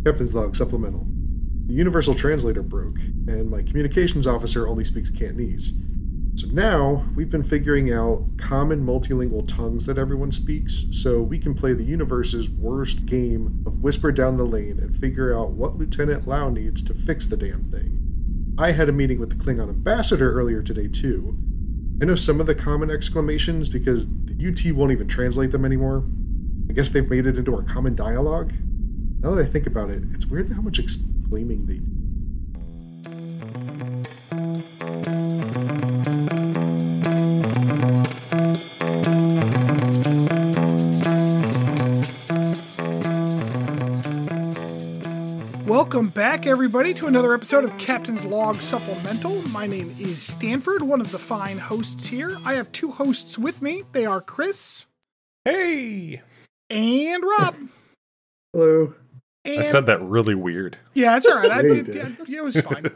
Captain's log supplemental. The universal translator broke, and my communications officer only speaks Cantonese. So now, we've been figuring out common multilingual tongues that everyone speaks, so we can play the universe's worst game of Whisper Down the Lane and figure out what Lieutenant Lau needs to fix the damn thing. I had a meeting with the Klingon ambassador earlier today, too. I know some of the common exclamations because the UT won't even translate them anymore. I guess they've made it into our common dialogue. Now that I think about it, it's weird how much exclaiming they do. Welcome back, everybody, to another episode of Captain's Log Supplemental. My name is Stanford, one of the fine hosts here. I have two hosts with me. They are Chris. Hey! And Rob. Hello. I said that really weird. Yeah, it's all right. It was fine.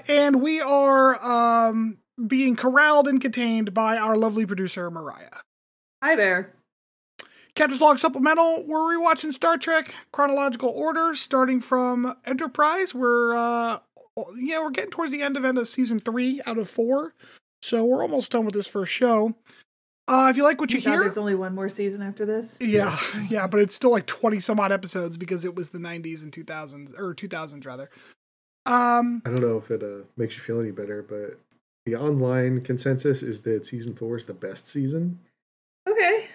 And we are being corralled and contained by our lovely producer, Mariah. Hi there. Captain's Log Supplemental, we're rewatching Star Trek chronological order, starting from Enterprise. We're getting towards the end of season 3 out of 4, so we're almost done with this first show. If you like what you hear, there's only one more season after this. Yeah, but it's still like 20 some odd episodes because it was the 90s and 2000s rather. I don't know if it makes you feel any better, but the online consensus is that season 4 is the best season. Okay.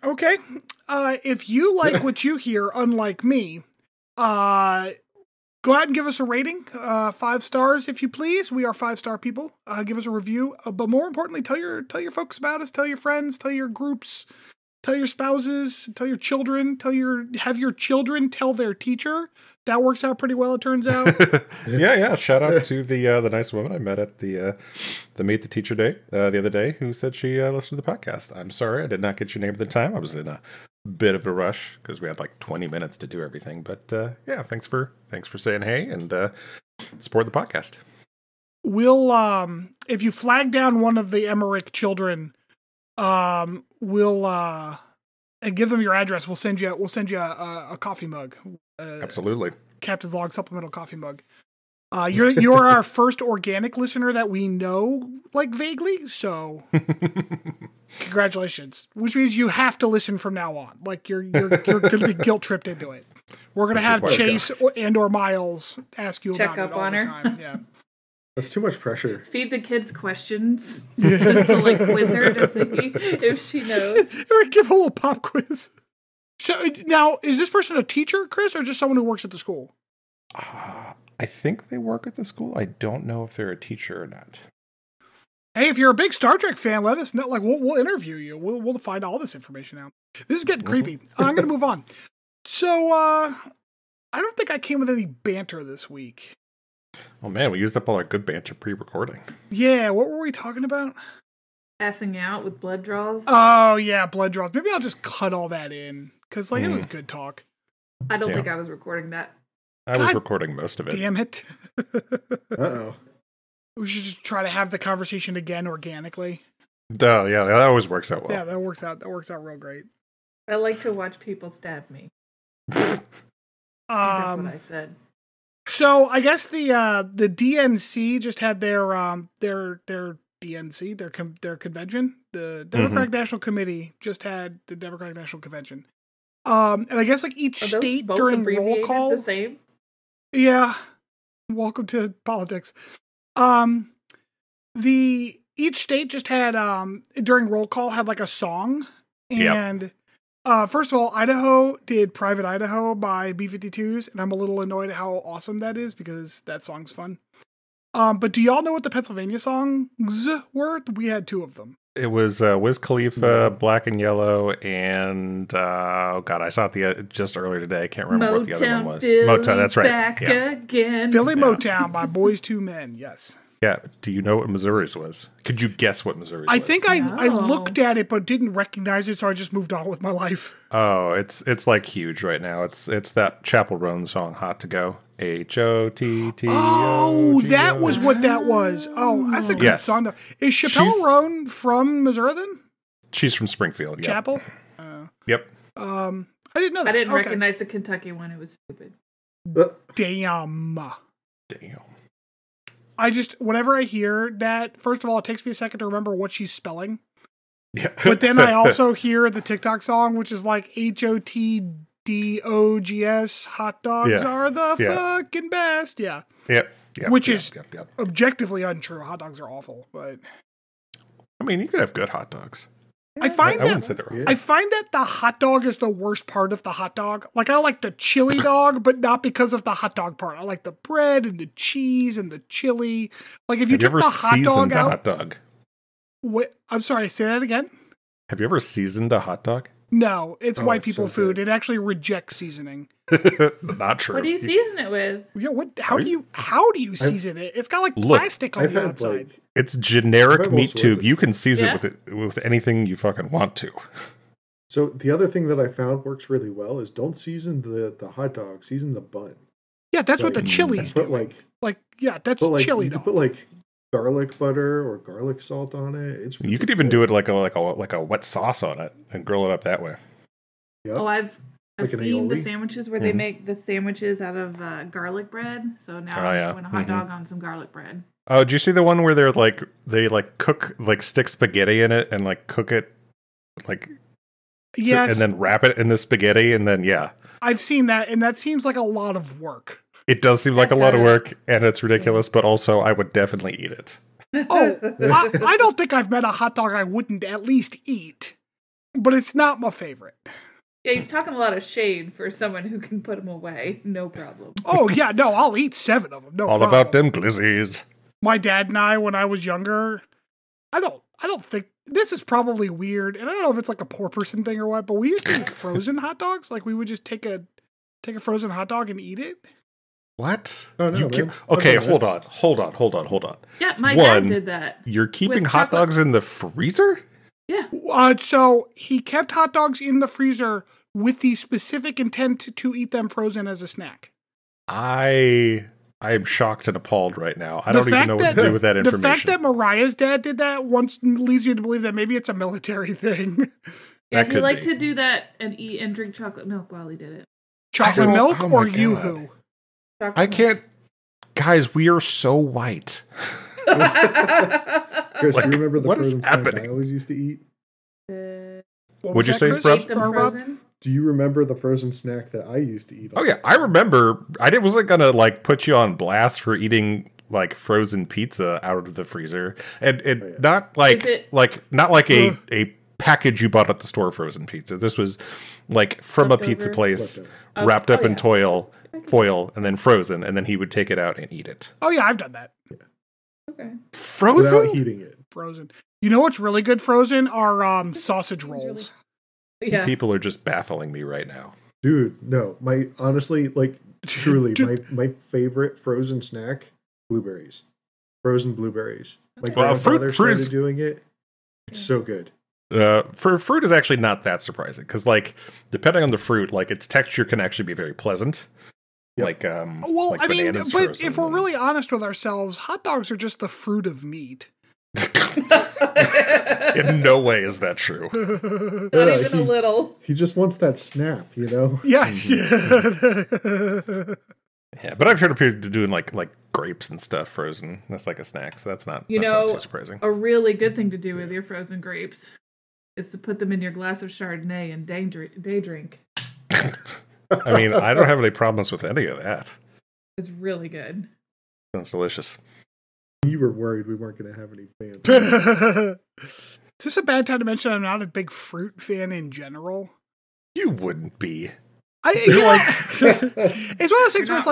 Okay. If you like what you hear, unlike me, go ahead and give us a rating. 5 stars, if you please. We are 5-star people. Give us a review. But more importantly, tell your folks about us. Tell your friends. Tell your groups. Tell your spouses. Tell your children. Have your children tell their teacher. That works out pretty well, it turns out. Yeah. Shout out to the nice woman I met at the Meet the Teacher Day the other day, who said she listened to the podcast. I'm sorry I did not get your name at the time. I was in a bit of a rush because we had like 20 minutes to do everything. But yeah, thanks for saying hey and support the podcast. We'll if you flag down one of the Emmerich children, we'll and give them your address. We'll send you a coffee mug. Absolutely. Captain's Log Supplemental coffee mug. You're our first organic listener that we know, like, vaguely, so congratulations. Which means you have to listen from now on. Like, you're going to be guilt-tripped into it. We're going to have Chase or Miles ask you check about up it all on the her. time. Yeah. That's too much pressure. Feed the kids questions. Just to like quiz her to see if she knows. Give a little pop quiz. So now, is this person a teacher, Chris, or just someone who works at the school? I think they work at the school. I don't know if they're a teacher or not. Hey, if you're a big Star Trek fan, let us know. Like, we'll interview you. We'll find all this information out. This is getting creepy. I'm going to move on. So, I don't think I came with any banter this week. Oh man, we used up all our good banter pre-recording. Yeah, what were we talking about? Passing out with blood draws. Oh yeah, blood draws. Maybe I'll just cut all that in because it was good talk. I don't think I was recording that. I was recording most of it. Damn it! Uh-oh. We should just try to have the conversation again organically. Oh yeah, that always works out well. Yeah, that works out real great. I like to watch people stab me. That's what I said. So I guess the DNC just had their DNC, their convention. The Democratic National Committee just had the Democratic National Convention. And I guess like each state during roll call. The same? Yeah. Welcome to politics. Each state just had during roll call had like a song. And first of all, Idaho did Private Idaho by B-52s, and I'm a little annoyed at how awesome that is because that song's fun. But do y'all know what the Pennsylvania songs were? We had 2 of them. It was Wiz Khalifa, Black and Yellow, and I saw it just earlier today. I can't remember what the other one was. Motown, that's right. Back again. Philly Motown by Boys II Men, yes. Yeah. Do you know what Missouri's was? Could you guess what Missouri's was? I think I looked at it but didn't recognize it, so I just moved on with my life. Oh, it's like huge right now. It's that Chappell Roan song, Hot to Go. H-O-T-T-O-G-O. Oh, that was what that was. Oh, that's a good song, though. Is Chappell Roan from Missouri, then? She's from Springfield, yeah. Chapel? Yep. I I didn't know that. I didn't recognize the Kentucky one. It was stupid. Damn. Whenever I hear that, first of all, it takes me a second to remember what she's spelling. Yeah. But then I also hear the TikTok song, which is like HOTDOGS, hot dogs are the fucking best. Yeah. Yep. Which is objectively untrue. Hot dogs are awful, but I mean, you could have good hot dogs. I find wouldn't say they're wrong. I find that the hot dog is the worst part of the hot dog. Like, I like the chili dog, but not because of the hot dog part. I like the bread and the cheese and the chili. Like, if you took the hot dog out. Hot dog? What? I'm sorry, say that again? Have you ever seasoned a hot dog? No, it's white people food. It actually rejects seasoning. Not true. What do you season it with? Yeah, how do you season it? It's got like plastic on the outside. It's generic meat tube. You can season it with anything you fucking want to. So the other thing that I found works really well is don't season the hot dog, season the bun. Yeah, that's what the chili's do. That's chili dog. You put garlic butter or garlic salt on it. It's really you could even do it like a wet sauce on it and grill it up that way. Yep. Oh, I've seen the sandwiches where they make the sandwiches out of garlic bread. So now I'm doing a hot dog on some garlic bread. Oh, did you see the one where they cook stick spaghetti in it and cook it yes, and then wrap it in the spaghetti and then I've seen that, and that seems like a lot of work. It does seem like a lot of work, and it's ridiculous, but also I would definitely eat it. Oh, I don't think I've met a hot dog I wouldn't at least eat, but it's not my favorite. Yeah, he's talking a lot of shade for someone who can put them away. No problem. Oh, yeah, no, I'll eat 7 of them. No All problem. about them glizzies. My dad and I, when I was younger, I don't think, this is probably weird, and I don't know if it's like a poor person thing or what, but we used to eat frozen hot dogs. Like, we would just take a frozen hot dog and eat it. What? Oh, no, okay, hold on. Yeah, my dad did that. You're keeping hot dogs in the freezer? Yeah. So he kept hot dogs in the freezer with the specific intent to eat them frozen as a snack. I am shocked and appalled right now. I don't even know what to do with that information. The fact that Mariah's dad did that once leads you to believe that maybe it's a military thing. Yeah, he liked to do that and eat and drink chocolate milk while he did it. Chocolate milk or Yoo-hoo? I can't. Guys, we are so white. Chris, do you remember the frozen snack I always used to eat? What'd you say, Rob? Do you remember the frozen snack that I used to eat? Oh yeah, I remember. I wasn't gonna put you on blast for eating frozen pizza out of the freezer, and not like a package you bought at the store frozen pizza. This was from a pizza place, wrapped up in foil, and then frozen, and then he would take it out and eat it. Oh yeah, I've done that. Yeah. Okay. Frozen? Without heating it. Frozen. You know what's really good frozen are sausage rolls. Yeah. People are just baffling me right now. Dude, no. Honestly, truly, my favorite frozen snack, blueberries. Frozen blueberries. My grandfather started doing it. It's so good. For fruit is actually not that surprising because, depending on the fruit, its texture can actually be very pleasant. Yep. I mean, but if we're really honest with ourselves, hot dogs are just the fruit of meat. In no way is that true. Not even a little. He just wants that snap, you know? Yeah. Yeah, but I've heard of people doing like grapes and stuff frozen. That's like a snack, so that's not too surprising. A really good thing to do with your frozen grapes is to put them in your glass of Chardonnay and day drink. I mean, I don't have any problems with any of that. It's really good. Sounds delicious. You were worried we weren't going to have any fans. Is this a bad time to mention I'm not a big fruit fan in general? You wouldn't be. It's one of those things where it's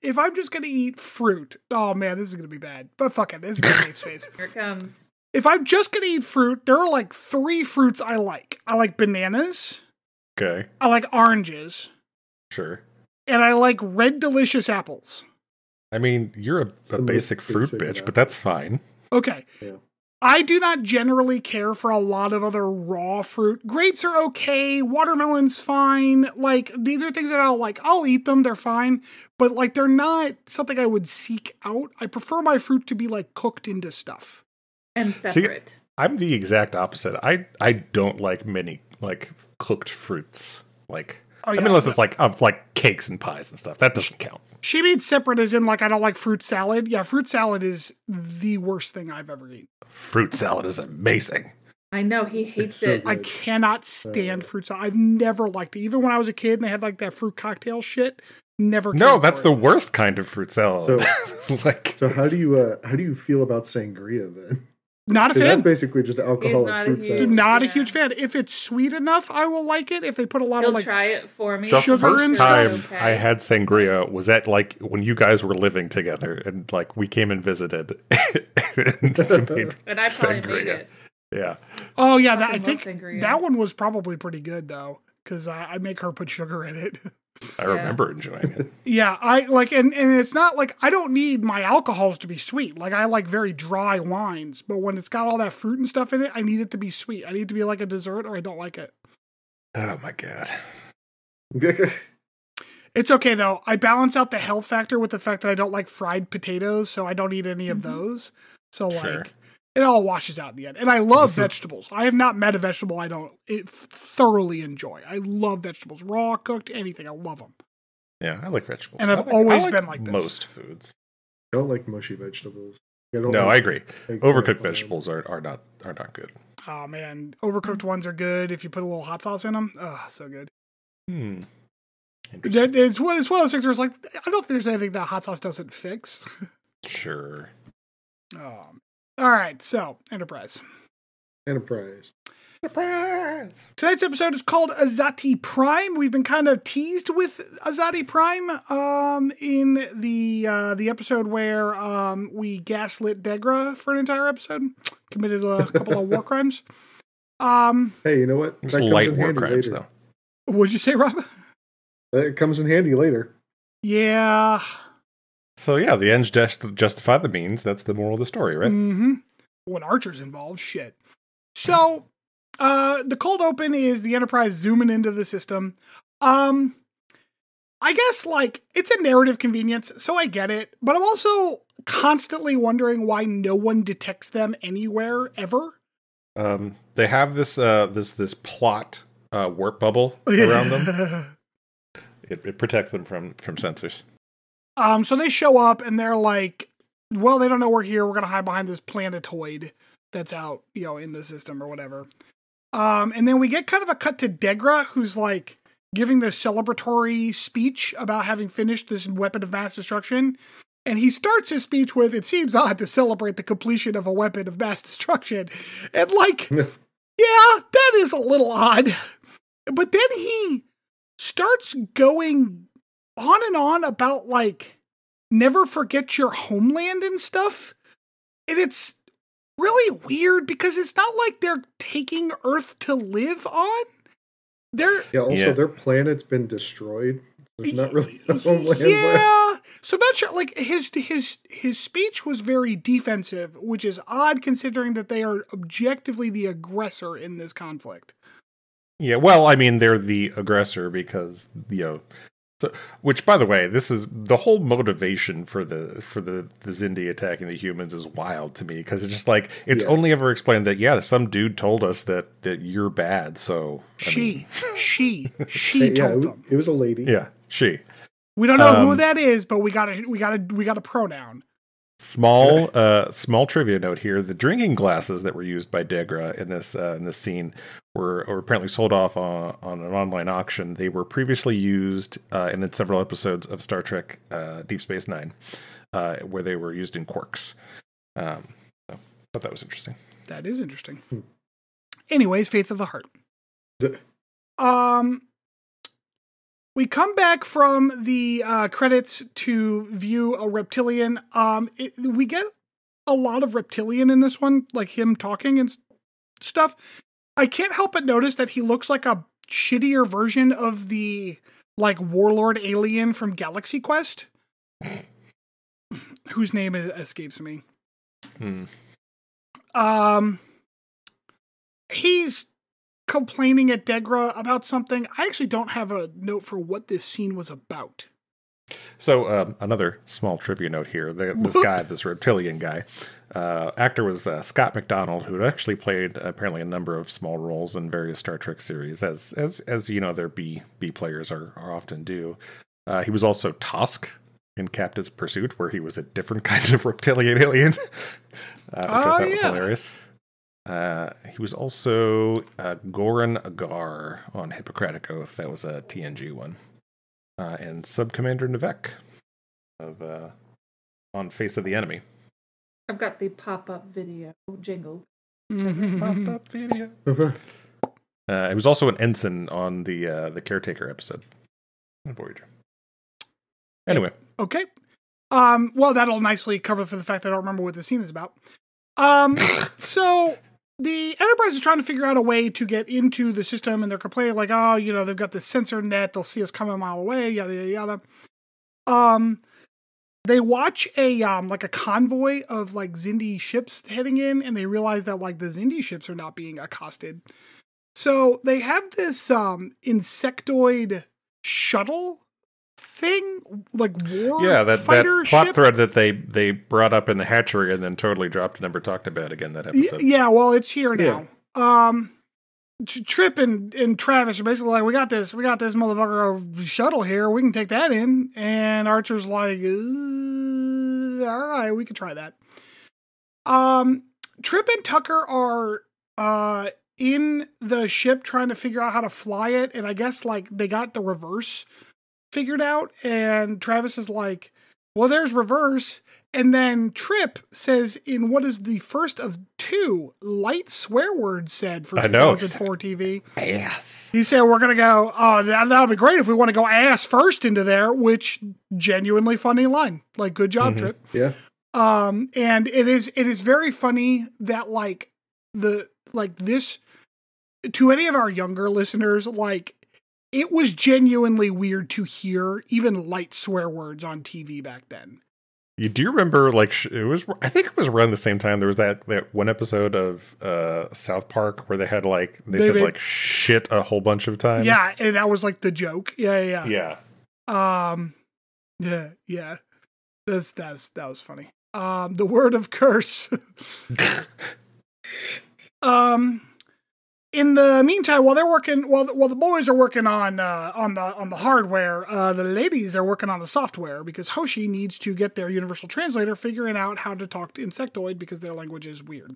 if I'm just going to eat fruit, oh man, this is going to be bad. But fuck it, this is going to be space. Here it comes. If I'm just going to eat fruit, there are 3 fruits I like. I like bananas. Okay. I like oranges. Sure. And I like red delicious apples. I mean, you're a basic fruit bitch, but that's fine. Okay. Yeah. I do not generally care for a lot of other raw fruit. Grapes are okay. Watermelon's fine. These are things that I'll eat them. They're fine. But they're not something I would seek out. I prefer my fruit to be cooked into stuff. And separate. See, I'm the exact opposite. I don't like many like cooked fruits. Like, Oh, yeah. I mean, unless it's like cakes and pies and stuff. That doesn't count. She means separate as in like I don't like fruit salad. Yeah, fruit salad is the worst thing I've ever eaten. Fruit salad is amazing. I know, he hates it. I cannot stand fruit salad. I've never liked it. Even when I was a kid and they had like that fruit cocktail shit, never. No, that's the worst kind of fruit salad. So how do you feel about sangria then? Not a fan. That's basically just alcoholic fruit salad. Not a huge fan. If it's sweet enough, I will like it. If they put a lot of like, try it for me. The sugar first and time stuff. I had sangria was at like when you guys were living together, and like we came and visited, and I probably made it. Yeah. Oh yeah, I think sangria. that one was probably pretty good though, because I make her put sugar in it. I remember enjoying it. Yeah, I like, and it's not like I don't need my alcohols to be sweet. Like I like very dry wines, but when it's got all that fruit and stuff in it, I need it to be sweet. I need it to be like a dessert, or I don't like it. Oh my god. It's okay though. I balance out the health factor with the fact that I don't like fried potatoes, so I don't eat any of those. So like, it all washes out in the end. And I love vegetables. I have not met a vegetable I don't thoroughly enjoy. I love vegetables, raw, cooked, anything. I love them. Yeah, I like vegetables. And I've always been like this. Most foods. I don't like mushy vegetables. I agree. Overcooked vegetables are not good. Oh man, overcooked ones are good if you put a little hot sauce in them. Oh, so good. It's one of those things where it's like, I don't think there's anything that hot sauce doesn't fix. Sure. All right, so Enterprise. Tonight's episode is called Azati Prime. We've been kind of teased with Azati Prime in the episode where we gaslit Degra for an entire episode, committed a couple of war crimes. Hey, you know what? That comes light in war crimes, later. Though. What'd you say, Rob? It comes in handy later. Yeah. So yeah, the ends justify the means. That's the moral of the story, right? Mm-hmm. When Archer's involved, shit. So, the cold open is the Enterprise zooming into the system. I guess, like, it's a narrative convenience, so I get it. But I'm also constantly wondering why no one detects them anywhere, ever. They have this plot warp bubble around them. It protects them from sensors. So they show up and they're like, well, they don't know we're here. We're going to hide behind this planetoid that's out, in the system or whatever. And then we get kind of a cut to Degra, who's like giving this celebratory speech about having finished this weapon of mass destruction. And he starts his speech with, it seems odd to celebrate the completion of a weapon of mass destruction. And like, yeah, that is a little odd. But then he starts going on and on about like, never forget your homeland and stuff. And it's really weird because it's not like they're taking Earth to live on. Their planet's been destroyed. There's not really a homeland left. Yeah. So I'm not sure, like his speech was very defensive, which is odd considering that they are objectively the aggressor in this conflict. Yeah, well, I mean, they're the aggressor because, so, which, by the way, this is the whole motivation for the Xindi attacking the humans is wild to me because it's just like it's only ever explained that some dude told us that you're bad. So she told them it was a lady. Yeah, she. We don't know who that is, but we got a pronoun. Small trivia note here: the drinking glasses that were used by Degra in this scene were apparently sold off on an online auction. They were previously used in several episodes of Star Trek Deep Space Nine, where they were used in corks. So I thought that was interesting. That is interesting. Anyways, Faith of the Heart. We come back from the credits to view a reptilian. We get a lot of reptilian in this one, like him talking and stuff. I can't help but notice that he looks like a shittier version of the like warlord alien from Galaxy Quest, whose name escapes me. He's complaining at Degra about something. I actually don't have a note for what this scene was about. So another small trivia note here. This reptilian guy, actor was Scott McDonald, who had actually played apparently a number of small roles in various Star Trek series, as you know, their B players are often do. He was also Tusk in Captain's Pursuit, where he was a different kind of reptilian alien, which I thought was hilarious. He was also Goran Agar on Hippocratic Oath. That was a TNG one. And Sub-Commander Nivek of on Face of the Enemy. I've got the pop-up video jingle. Pop-up video. He was also an ensign on the Caretaker episode. Voyager. Anyway. Okay. Well, that'll nicely cover for the fact that I don't remember what the scene is about. So the Enterprise is trying to figure out a way to get into the system, and they're complaining like, oh, you know, they've got this sensor net. They'll see us coming a mile away, yada, yada, yada. They watch a convoy of like Xindi ships heading in, and they realize that like the Xindi ships are not being accosted. So they have this insectoid shuttle thing, like war that fighter plot ship. thread that they brought up in the hatchery and then totally dropped and never talked about again that episode. Yeah, well, it's here now. Trip and Travis are basically like, we got this motherfucker shuttle here. We can take that in. And Archer's like, all right, we can try that. Trip and Tucker are in the ship trying to figure out how to fly it. And I guess like they got the reverse figured out. And Travis is like, well, there's reverse. And then Trip says in what is the first of 2 light swear words said for 2004 TV. Ass. He said, we're going to go, oh, that'll be great if we want to go ass first into there, which genuinely funny line. Like, good job, Trip. Yeah. And it is very funny that like this, to any of our younger listeners, like it was genuinely weird to hear even light swear words on TV back then. You do remember, like, I think it was around the same time there was that one episode of South Park where they had, like, they said, like, shit a whole bunch of times. Yeah, and that was, like, the joke. Yeah. Yeah. Yeah. That was funny. The word of curse. In the meantime, while the boys are working on the hardware, the ladies are working on the software because Hoshi needs to get their universal translator figuring out how to talk to insectoid because their language is weird.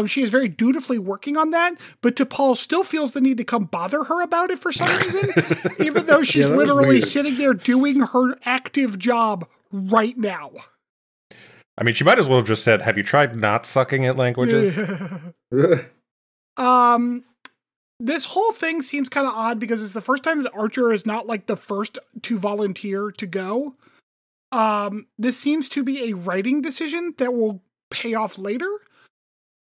She is very dutifully working on that, but T'Pol still feels the need to come bother her about it for some reason, even though she's literally sitting there doing her active job right now. I mean, she might as well have just said, "Have you tried not sucking at languages?" This whole thing seems kind of odd because it's the first time that Archer is not like the first to volunteer to go. This seems to be a writing decision that will pay off later.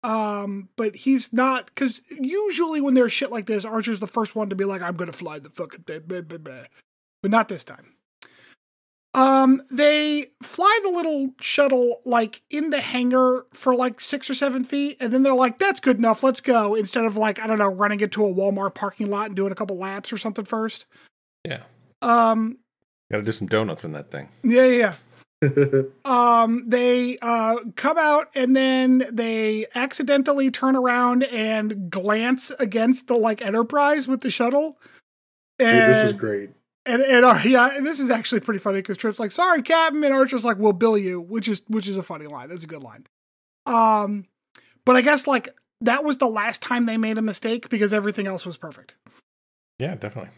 But he's not, because usually when there's shit like this, Archer's the first one to be like, I'm going to fly the fucking blah, blah, blah, blah. But not this time. They fly the little shuttle like in the hangar for like 6 or 7 feet, and then they're like, that's good enough, let's go, instead of like, I don't know, running into a Walmart parking lot and doing a couple laps or something first. Yeah. Gotta do some donuts in that thing. Yeah. They come out and then they accidentally turn around and glance against the like Enterprise with the shuttle. Dude, this is great. And this is actually pretty funny because Trip's like, sorry, Captain, and Archer's like, we'll bill you, which is a funny line. That's a good line. But I guess like that was the last time they made a mistake because everything else was perfect. Yeah, definitely.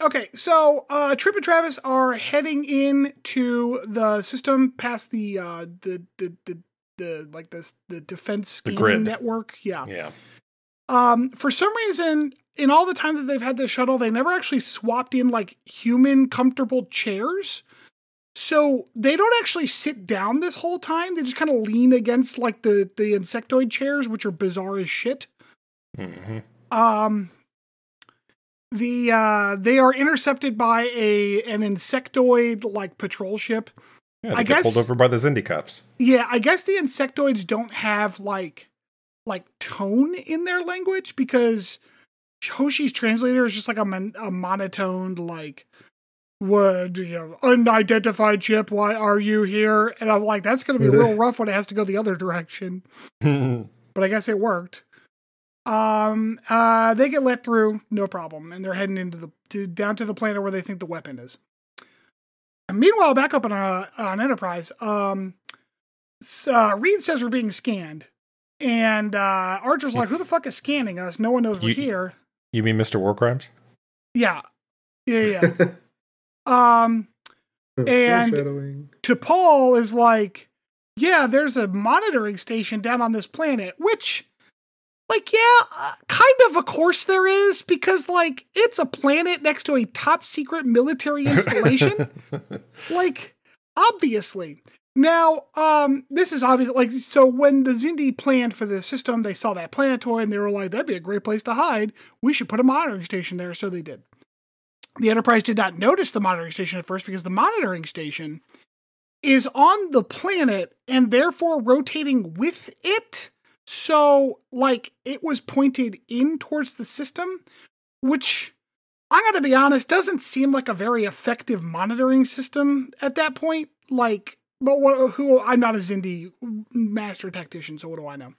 Okay, so Trip and Travis are heading in-to the system past the defense scanning network. Yeah. For some reason, in all the time that they've had this shuttle, they never actually swapped in like human comfortable chairs. So they don't actually sit down this whole time. They just kind of lean against like the insectoid chairs, which are bizarre as shit. Mm-hmm. They are intercepted by an insectoid like patrol ship. Yeah, they get pulled over by the Xindi cops. Yeah, I guess the insectoids don't have like tone in their language because Hoshi's translator is just like a monotoned like what, unidentified ship, why are you here? And I'm like, that's going to be a little rough when it has to go the other direction. But I guess it worked. They get let through, no problem, and they're heading down to the planet where they think the weapon is. And meanwhile, back up on Enterprise, Reed says we're being scanned, and Archer's like, "Who the fuck is scanning us? No one knows we're here." You mean Mr. Warcrimes? Yeah. And T'Pol is like, "Yeah, there's a monitoring station down on this planet," which. Like, yeah, kind of course there is, because, like, it's a planet next to a top secret military installation. Like, obviously. Now, this is obvious. Like, so when the Xindi planned for the system, they saw that planetoid and they were like, that'd be a great place to hide. We should put a monitoring station there. So they did. The Enterprise did not notice the monitoring station at first because the monitoring station is on the planet and therefore rotating with it. So, like, it was pointed in towards the system, which, I'm going to be honest, doesn't seem like a very effective monitoring system at that point. Like, but I'm not a Xindi master tactician, so what do I know?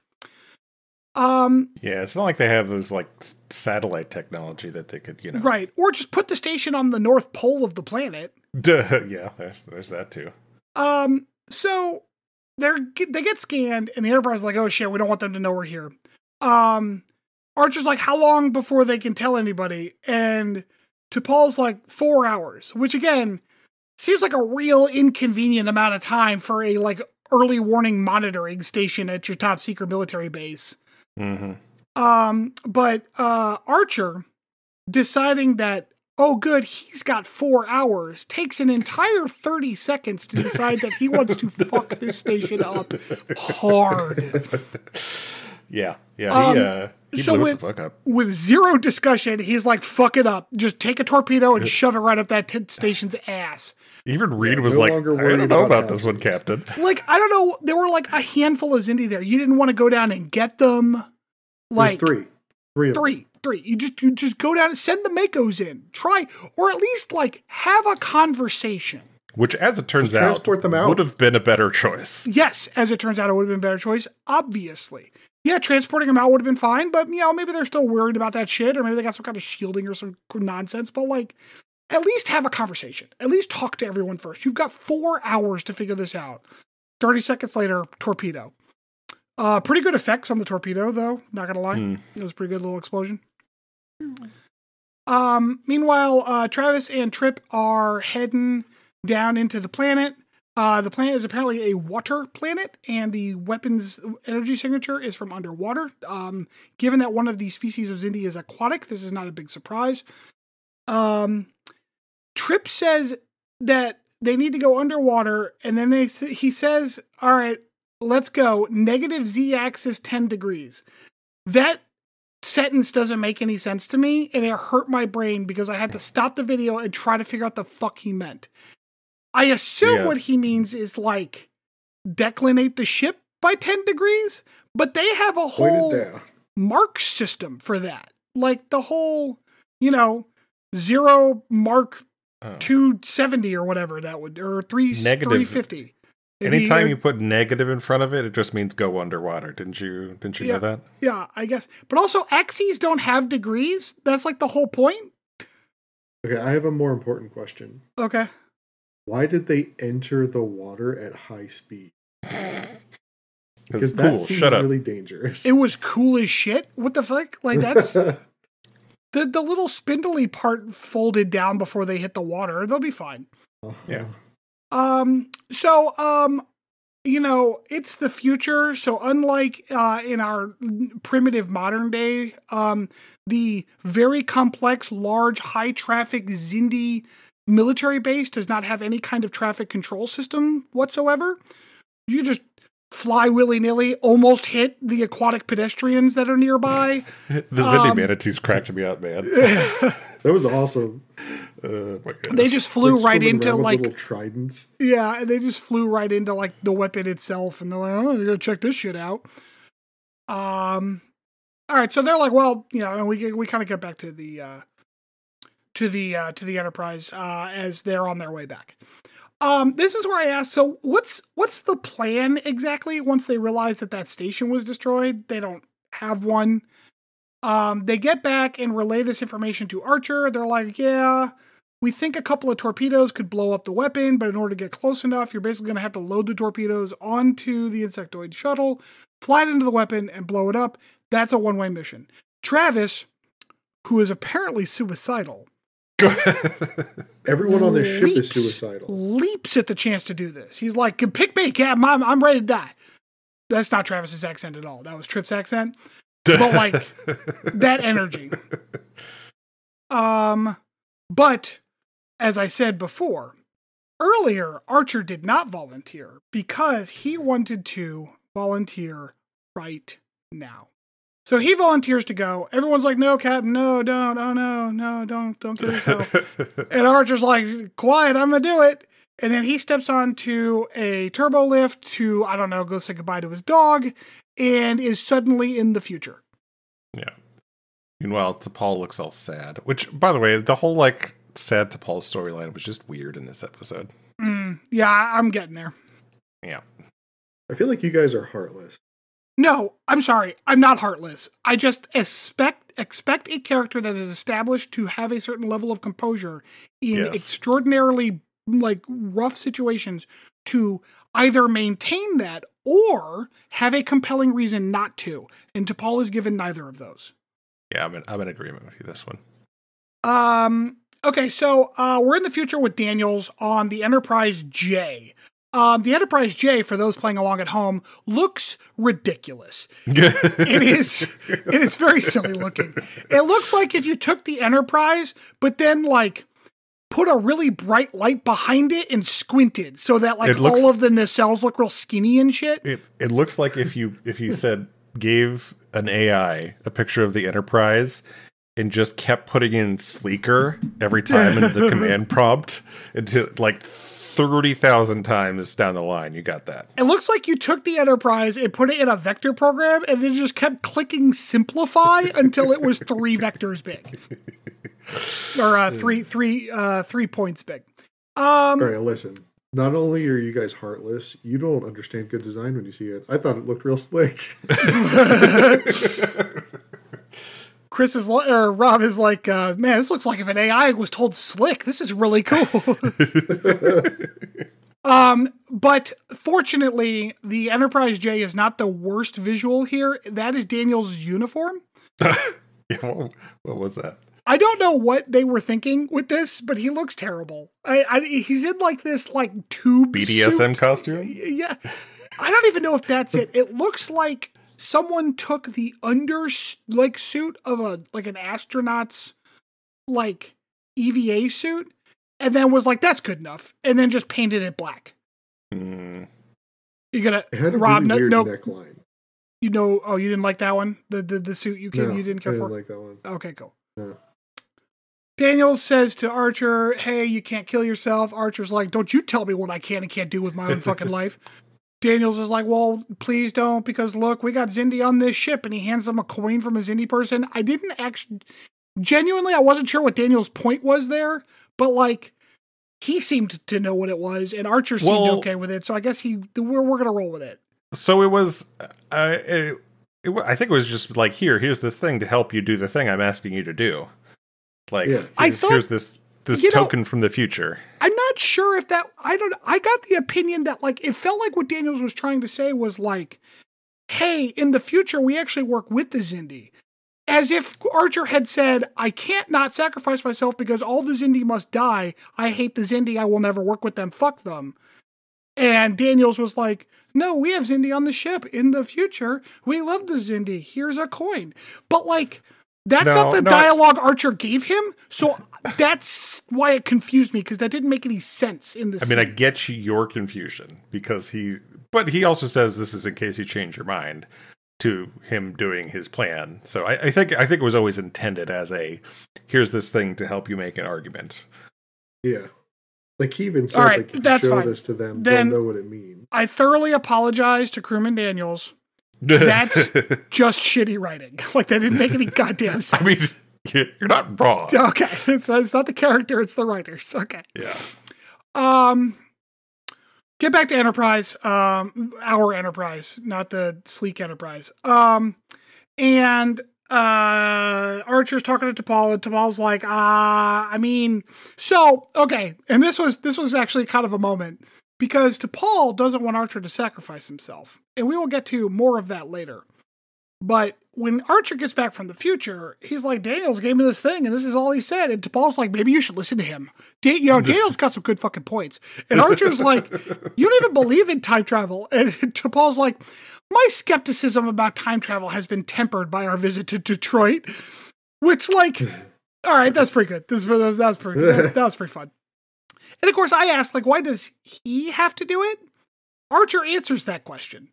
Yeah, it's not like they have those, like, satellite technology that they could, Right, or just put the station on the North Pole of the planet. Duh, yeah, there's that too. So... They get scanned, and the Enterprise is like, oh shit, we don't want them to know we're here. Archer's like, how long before they can tell anybody? And T'Pol's like, 4 hours, which again, seems like a real inconvenient amount of time for a like early warning monitoring station at your top secret military base. Mm-hmm. But Archer, deciding that, oh, good, he's got 4 hours, takes an entire 30 seconds to decide that he wants to fuck this station up hard. Yeah. He blew it the fuck up. With zero discussion, he's like, fuck it up. Just take a torpedo and shove it right up that station's ass. Even Reed was like, I don't know about this one, Captain. Like, I don't know. There were like a handful of Xindi there. You didn't want to go down and get them. Like, there's three. You just go down and send the Makos in. Try, or at least like have a conversation. Which, as it turns out, transport them out. Would have been a better choice. Yes, as it turns out, it would have been a better choice. Obviously. Yeah, transporting them out would have been fine, but maybe they're still worried about that shit, or maybe they got some kind of shielding or some nonsense, but like, at least have a conversation. At least talk to everyone first. You've got 4 hours to figure this out. 30 seconds later, torpedo. Pretty good effects on the torpedo, though. Not gonna lie. It was a pretty good little explosion. Meanwhile, Travis and Trip are heading down into the planet. The planet is apparently a water planet, and the weapon's energy signature is from underwater. Given that one of the species of Xindi is aquatic, this is not a big surprise. Trip says that they need to go underwater, and then he says, all right, let's go. Negative Z-axis 10 degrees. That sentence doesn't make any sense to me, and it hurt my brain because I had to stop the video and try to figure out the fuck he meant. I assume what he means is like declinate the ship by 10 degrees, but they have a whole mark system for that. Like the whole, 0 mark 270 or whatever that would, or 350. Anytime you put negative in front of it, it just means go underwater. Didn't you know that? Yeah, I guess. But also, axes don't have degrees. That's like the whole point. Okay, I have a more important question. Okay. Why did they enter the water at high speed? Because cool. that seems really dangerous. It was cool as shit. What the fuck? Like, that's... the little spindly part folded down before they hit the water. They'll be fine. Yeah. It's the future. So unlike in our primitive modern day, the very complex, large, high traffic Xindi military base does not have any kind of traffic control system whatsoever. You just fly willy-nilly, almost hit the aquatic pedestrians that are nearby. The Xindi manatees cracked me up, man. That was awesome. They just flew right into like little tridents. Yeah, and they just flew right into like the weapon itself, and they're like, "Oh, you gotta check this shit out." All right, so they're like, "Well, we kind of get back to the to the Enterprise as they're on their way back. This is where I asked, so what's the plan exactly once they realize that station was destroyed? They don't have one. They get back and relay this information to Archer. They're like, yeah, we think a couple of torpedoes could blow up the weapon, but in order to get close enough, you're basically going to have to load the torpedoes onto the insectoid shuttle, fly it into the weapon, and blow it up. That's a one-way mission. Travis, who is apparently suicidal. Everyone on this ship is suicidal. Leaps at the chance to do this. He's like, pick me, Captain. I'm ready to die. That's not Travis's accent at all. That was Trip's accent. But like that energy. But as I said before, earlier, Archer did not volunteer because he wanted to volunteer right now. So he volunteers to go. Everyone's like, no, Captain, no, don't. Oh, no, don't kill yourself. And Archer's like, quiet, I'm going to do it. And then he steps onto a turbo lift to, I don't know, go say goodbye to his dog and is suddenly in the future. Yeah. Meanwhile, T'Pol looks all sad. Which, by the way, the whole, like, sad T'Pol storyline was just weird in this episode. Yeah, I'm getting there. Yeah. I feel like you guys are heartless. No, I'm sorry. I'm not heartless. I just expect a character that is established to have a certain level of composure in extraordinarily like rough situations to either maintain that or have a compelling reason not to. And T'Pol is given neither of those. Yeah, I'm in agreement with you this one. Okay, so we're in the future with Daniels on the Enterprise J. The Enterprise J, for those playing along at home, looks ridiculous. It is very silly looking. It looks like if you took the Enterprise, but then like put a really bright light behind it and squinted so that like all of the nacelles look real skinny and shit. It looks like if you said gave an AI a picture of the Enterprise and just kept putting in sleeker every time in the command prompt until like 30,000 times down the line, you got that. It looks like you took the Enterprise and put it in a vector program and then just kept clicking simplify until it was 3 vectors big. Or 3 points big. All right, listen. Not only are you guys heartless, you don't understand good design when you see it. I thought it looked real slick. Rob is like, man, this looks like if an AI was told slick. This is really cool. But fortunately, the Enterprise J is not the worst visual here. That is Daniel's uniform. What was that? I don't know what they were thinking with this, but he looks terrible. He's in like this like tube BDSM suit. Costume? Yeah. I don't even know if that's it. It looks like someone took the suit of an astronaut's like EVA suit and then was like, that's good enough. And then just painted it black. Mm. You gotta, it had a Rob, really weird neckline. You know, you didn't like that one? The suit you didn't care for? I didn't like that one. Okay, cool. No. Daniels says to Archer, hey, you can't kill yourself. Archer's like, don't you tell me what I can and can't do with my own fucking life. Daniels is like, well, please don't, because look, we got Xindi on this ship, and he hands him a coin from a Xindi person. I didn't actually, genuinely, I wasn't sure what Daniels' point was there, but like, he seemed to know what it was, and Archer seemed okay with it, so I guess we're going to roll with it. So it was, I think it was just like, here's this thing to help you do the thing I'm asking you to do. Like, here's this token from the future. I'm not sure if that, I got the opinion that like, it felt like what Daniels was trying to say was like, hey, in the future, we actually work with the Xindi. As if Archer had said, I can't not sacrifice myself because all the Xindi must die. I hate the Xindi. I will never work with them. Fuck them. And Daniels was like, no, we have Xindi on the ship in the future. We love the Xindi. Here's a coin. But like, that's not the dialogue Archer gave him. So that's why it confused me, because that didn't make any sense in this. I mean, I get your confusion because but he also says this is in case you change your mind to him doing his plan. So I think it was always intended as here's this thing to help you make an argument. Yeah. Like he even said, like, if you show this to them, they'll know what it means. I thoroughly apologize to Crewman Daniels. That's just shitty writing. Like, that didn't make any goddamn sense. I mean, You're not wrong. Okay, it's not the character, it's the writers. Okay. Yeah. Get back to Enterprise, our Enterprise, not the sleek Enterprise. And Archer's talking to T'Pol, and T'Pol's like, okay. And this was actually kind of a moment, because T'Pol doesn't want Archer to sacrifice himself. And we will get to more of that later. But when Archer gets back from the future, he's like, Daniels gave me this thing, and this is all he said. And T'Pol's like, maybe you should listen to him. Daniels got some good fucking points. And Archer's like, you don't even believe in time travel. And T'Pol's like, my skepticism about time travel has been tempered by our visit to Detroit. Which, like, all right, that's pretty good. That was pretty fun. And of course, I asked, like, why does he have to do it? Archer answers that question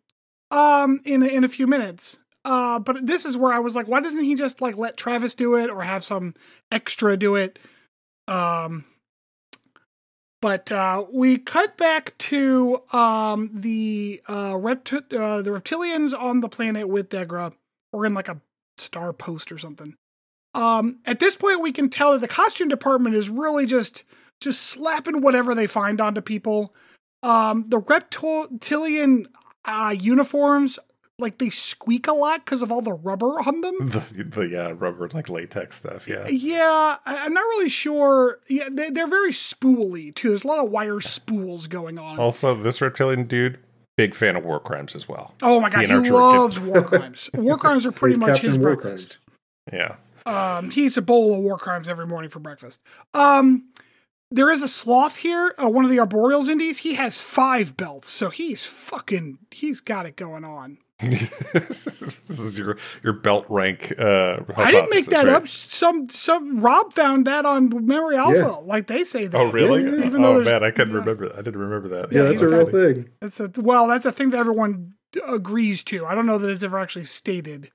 in a few minutes. But this is where I was like, why doesn't he just like let Travis do it or have some extra do it? But we cut back to the reptilians on the planet with Degra, or in like a star post or something. At this point, we can tell that the costume department is really just slapping whatever they find onto people. The reptilian uniforms, like, they squeak a lot because of all the rubber on them. The rubber, like latex stuff, yeah. Yeah, I'm not really sure. Yeah, they're very spooly, too. There's a lot of wire spools going on. Also, this reptilian dude, big fan of war crimes as well. Oh my god, he loves war crimes. War crimes are pretty much his breakfast. Yeah. He eats a bowl of war crimes every morning for breakfast. There is a sloth here, one of the Arboreals indies. He has 5 belts, so he's got it going on. This is your belt rank. I didn't make that up. Some Rob found that on Memory Alpha. Yeah. Like they say that. Oh really? Yeah, even though man, I couldn't remember. I didn't remember that. Yeah, that's a real thing. That's a thing that everyone agrees to. I don't know that it's ever actually stated.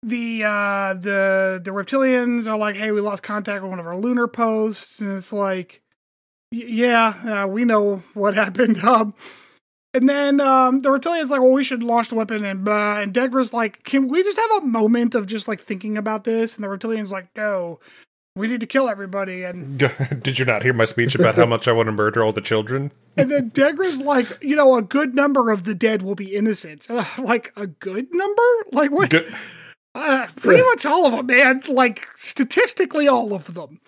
The reptilians are like, hey, we lost contact with one of our lunar posts, and it's like, yeah, we know what happened. And then the reptilian's like, well, we should launch the weapon. And Degra's like, can we just have a moment of just like thinking about this? And the reptilian's like, no, we need to kill everybody. And did you not hear my speech about how much I want to murder all the children? And then Degra's like, a good number of the dead will be innocent. Like, a good number? Like, what? Pretty much all of them, man. Like, statistically, all of them.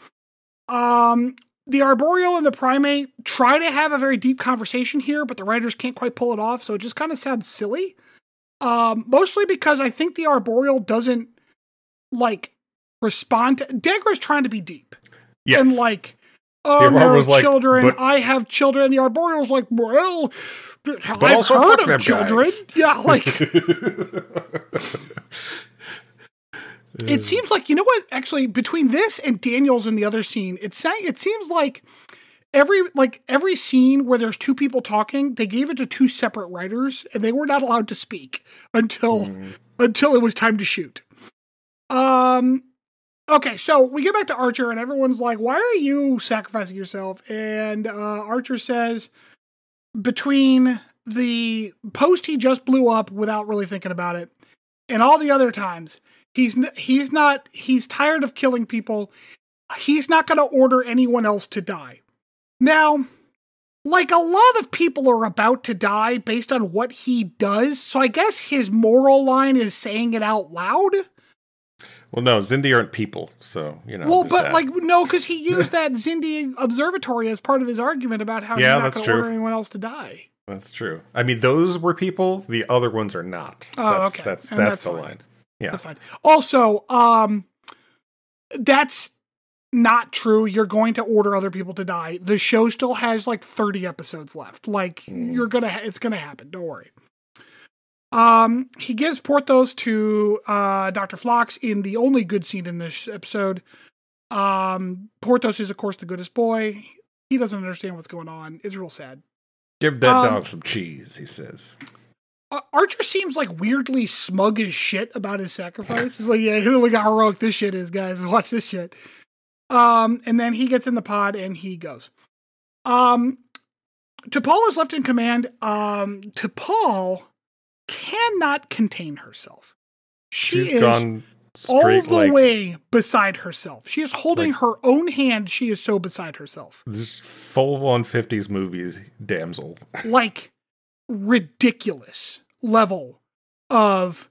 The Arboreal and the Primate try to have a very deep conversation here, but the writers can't quite pull it off, so it just kind of sounds silly. Mostly because I think the Arboreal doesn't, like, respond to... Degra's trying to be deep. Yes. And, like, no, children, like, I have children, and the Arboreal's like, well, I've heard of children. Guys. Yeah, like... It seems like, you know what, actually, between this and Daniels and the other scene, it seems like every scene where there's 2 people talking, they gave it to 2 separate writers, and they were not allowed to speak until it was time to shoot. Okay, so we get back to Archer, and everyone's like, why are you sacrificing yourself? And Archer says, between the post he just blew up without really thinking about it, and all the other times... He's tired of killing people. He's not going to order anyone else to die. Now, like, a lot of people are about to die based on what he does, so I guess his moral line is saying it out loud. Well, no, Xindi aren't people, so, Well, but, that. Like, no, because he used that Xindi observatory as part of his argument about how he's not going to order anyone else to die. That's true. I mean, those were people, the other ones are not. Oh, okay. That's the line. Yeah. That's fine. Also, that's not true. You're going to order other people to die. The show still has like 30 episodes left. Like, it's gonna happen. Don't worry. He gives Porthos to Dr. Phlox in the only good scene in this episode. Porthos is, of course, the goodest boy. He doesn't understand what's going on. It's real sad. Give that dog some cheese, he says. Archer seems like weirdly smug as shit about his sacrifice. He's like, yeah, look how heroic this shit is, guys. Watch this shit. And then he gets in the pod and he goes. T'Pol is left in command. T'Pol cannot contain herself. She's gone straight, all the way beside herself. She is holding her own hand. She is so beside herself. Just full on 50s movies damsel. Like ridiculous level of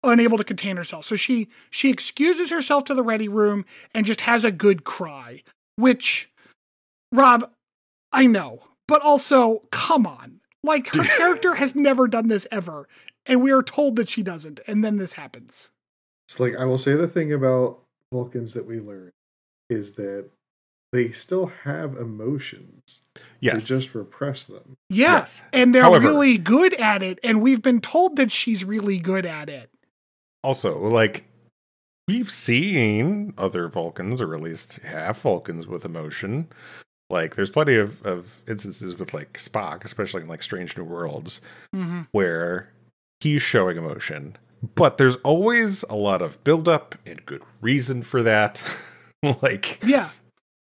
unable to contain herself. So she excuses herself to the ready room and just has a good cry, which, Rob, I know, but also, come on. Like, her character has never done this ever, and we are told that she doesn't, and then this happens. It's like, I will say the thing about Vulcans that we learn is that they still have emotions. Yes. They just repress them. Yes. And they're really good at it, and we've been told that she's really good at it. Also, like, we've seen other Vulcans, or at least half Vulcans with emotion. Like, there's plenty of instances with, like, Spock, especially in, like, Strange New Worlds, where he's showing emotion. But there's always a lot of buildup and good reason for that. Like...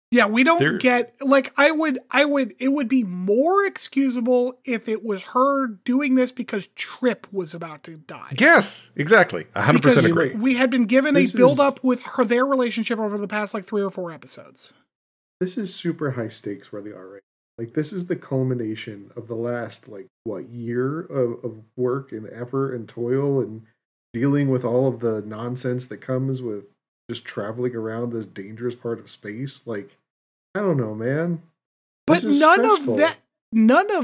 Yeah, we don't get, like, it would be more excusable if it was her doing this because Trip was about to die. Yes, exactly. 100% agree. We had been given a build-up with their relationship over the past, like, 3 or 4 episodes. This is super high stakes where they are right. Like, this is the culmination of the last, like, year of work and effort and toil and dealing with all of the nonsense that comes with just traveling around this dangerous part of space. Like, I don't know, man. But none of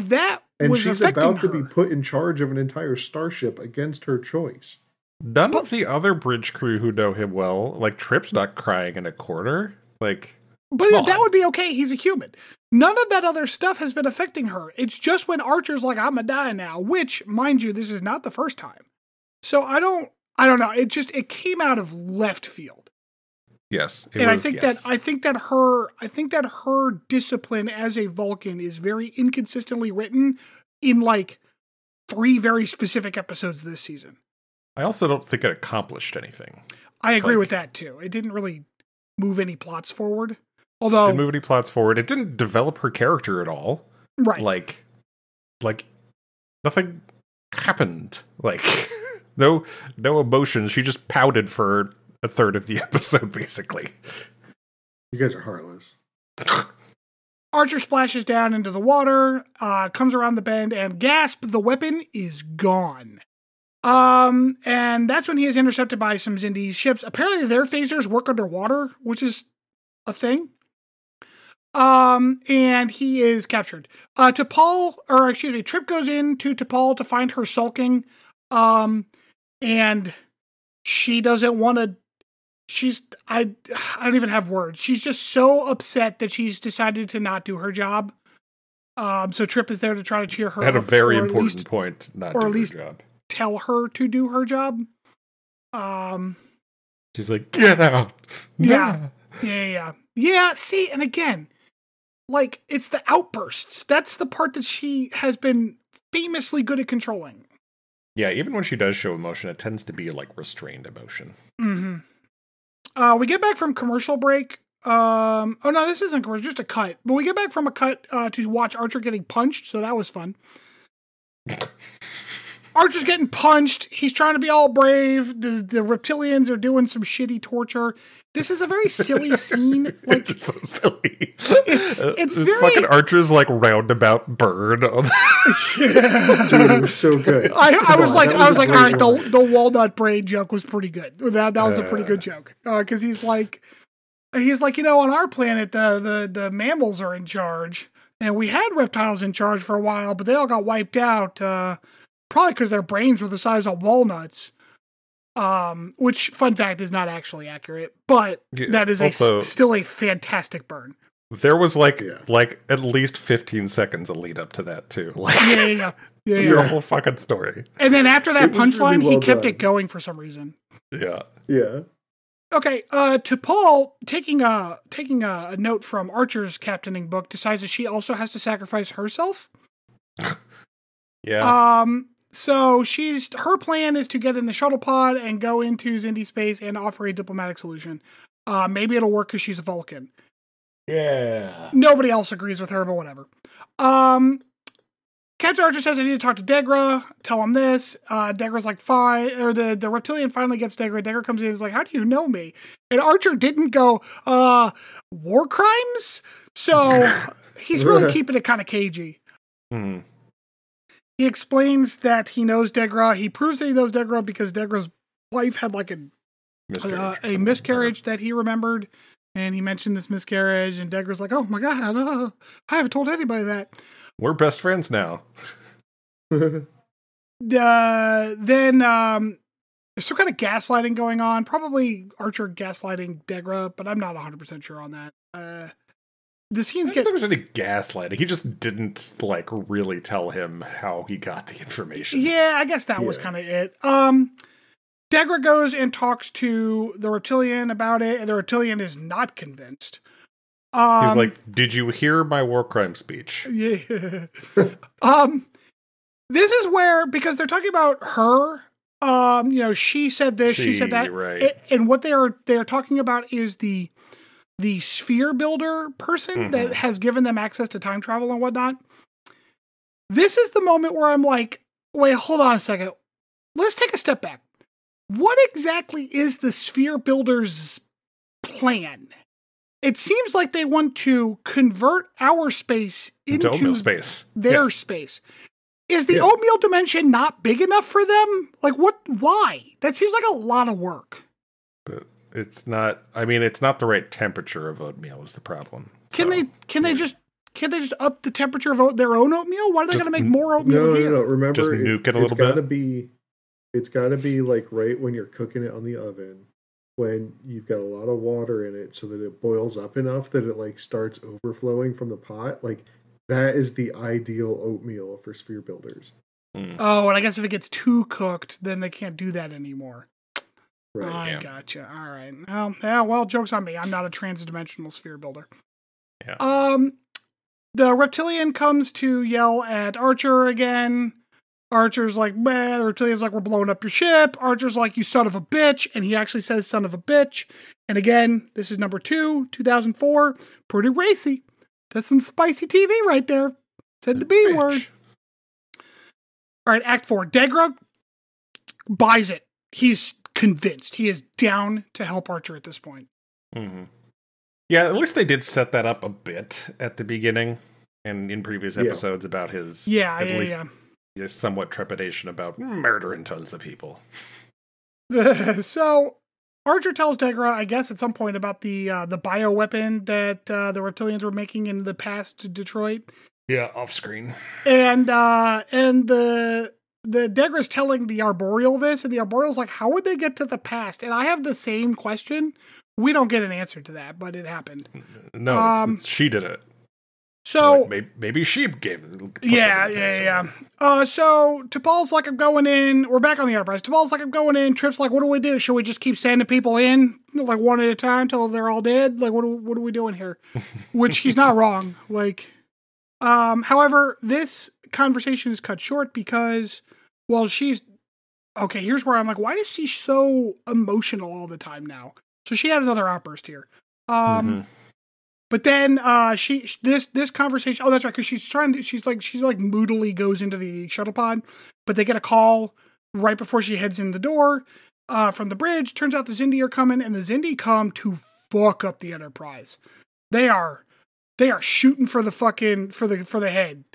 that and was she's about to be put in charge of an entire starship against her choice. None of the other bridge crew who know him well, like Trip's not crying in a corner. Like, but that would be okay. He's a human. None of that other stuff has been affecting her. It's just when Archer's like, I'm gonna die now, which, mind you, this is not the first time. So I don't know. It came out of left field. Yes. I think that her discipline as a Vulcan is very inconsistently written in like 3 very specific episodes this season. I also don't think it accomplished anything. I agree with that too. It didn't really move any plots forward. Although, it didn't move any plots forward. It didn't develop her character at all. Right. Like nothing happened. Like no emotions. She just pouted for a third of the episode, basically. You guys are heartless. Archer splashes down into the water, comes around the bend, and gasp, the weapon is gone. And that's when he is intercepted by some Xindi ships. Apparently their phasers work underwater, which is a thing. And he is captured. Trip goes into T'Pol to find her sulking. And she doesn't want to, I don't even have words. She's just so upset that she's decided to not do her job. So Trip is there to try to cheer her up. At a very important point, not do her job. Tell her to do her job. She's like, get out. Yeah. See, and again, like, it's the outbursts. That's the part that she has been famously good at controlling. Yeah, even when she does show emotion, it tends to be like restrained emotion. Mm-hmm. We get back from commercial break. Oh no, this isn't commercial, just a cut. But we get back from a cut to watch Archer getting punched, so that was fun. Archer's getting punched. He's trying to be all brave. The reptilians are doing some shitty torture. This is a very silly scene. Like, it's so silly. It's very fucking Archer's like roundabout bird. Dude, it was so good. I was like, all right, the walnut brain joke was pretty good. That was a pretty good joke. Because he's like, on our planet, the mammals are in charge, and we had reptiles in charge for a while, but they all got wiped out. Probably because their brains were the size of walnuts. Which, fun fact, is not actually accurate, but that is still a fantastic burn. There was like at least 15 seconds of lead up to that too. Like, yeah. Your whole fucking story. And then after that punchline, he kept it going for some reason. Yeah. Okay, T'Pol, taking a note from Archer's captaining book, decides that she also has to sacrifice herself. Yeah. So her plan is to get in the shuttle pod and go into Xindi space and offer a diplomatic solution. Maybe it'll work because she's a Vulcan. Yeah. Nobody else agrees with her, but whatever. Captain Archer says, I need to talk to Degra. Tell him this. Degra's like, fine. Or the reptilian finally gets Degra. Degra comes in and is like, how do you know me? And Archer didn't go, war crimes? So he's really keeping it kind of cagey. Hmm. He explains that he knows Degra. He proves that he knows Degra because Degra's wife had like a miscarriage that he remembered. And he mentioned this miscarriage, and Degra's like, oh my God, I haven't told anybody that. We're best friends now. Then there's some kind of gaslighting going on. Probably Archer gaslighting Degra, but I'm not 100% sure on that. The scenes I don't think there was any gaslighting. He just didn't like really tell him how he got the information. Yeah, I guess that was kind of it. Degra goes and talks to the reptilian about it, and the reptilian is not convinced. He's like, did you hear my war crime speech? Yeah. This is where, because they're talking about her, she said this, she said that. Right. And what they're talking about is the sphere builder person that has given them access to time travel and whatnot. This is the moment where I'm like, wait, hold on a second. Let's take a step back. What exactly is the sphere builder's plan? It seems like they want to convert our space into oatmeal space. Their space. Is the oatmeal dimension not big enough for them? Like, what? Why? That seems like a lot of work. But it's not. I mean, it's not the right temperature of oatmeal is the problem. Can they just up the temperature of their own oatmeal? Why are they going to make more oatmeal here? No. Remember, just nuke it a little bit. It's got to be like right when you're cooking it on the oven, when you've got a lot of water in it so that it boils up enough that it like starts overflowing from the pot. Like that is the ideal oatmeal for sphere builders. Oh, and I guess if it gets too cooked, then they can't do that anymore. Right. I gotcha. All right. Well, joke's on me. I'm not a transdimensional sphere builder. Yeah. The reptilian comes to yell at Archer again. Archer's like, man, the reptilian's like, we're blowing up your ship. Archer's like, you son of a bitch. And he actually says son of a bitch. And again, this is number 2, 2004. Pretty racy. That's some spicy TV right there. Said the B word. All right, Act 4. Degra buys it. He's convinced. He is down to help Archer at this point. Mm-hmm. Yeah, at least they did set that up a bit at the beginning and in previous episodes about his his somewhat trepidation about murdering tons of people. So Archer tells Degra, I guess at some point, about the bioweapon that the reptilians were making in the past to Detroit. Yeah, off screen. And the Degra's telling the Arboreal this, and the Arboreal's like, how would they get to the past? And I have the same question. We don't get an answer to that, but it happened. No, it's she did it. So like, maybe she gave it. Yeah. So T'Pol's like, I'm going in. We're back on the Enterprise. T'Pol's like, I'm going in. Trip's like, what do we do? Should we just keep sending people in, like one at a time till they're all dead? Like, what are we doing here? Which he's not wrong. Like, however, this conversation is cut short because, well, here's where I'm like, why is she so emotional all the time now? So she had another outburst here. But then this conversation. Oh, that's right, because she's like moodily goes into the shuttle pod, but they get a call right before she heads in the door from the bridge. Turns out the Xindi are coming, and the Xindi come to fuck up the Enterprise. They are shooting for the fucking for the head.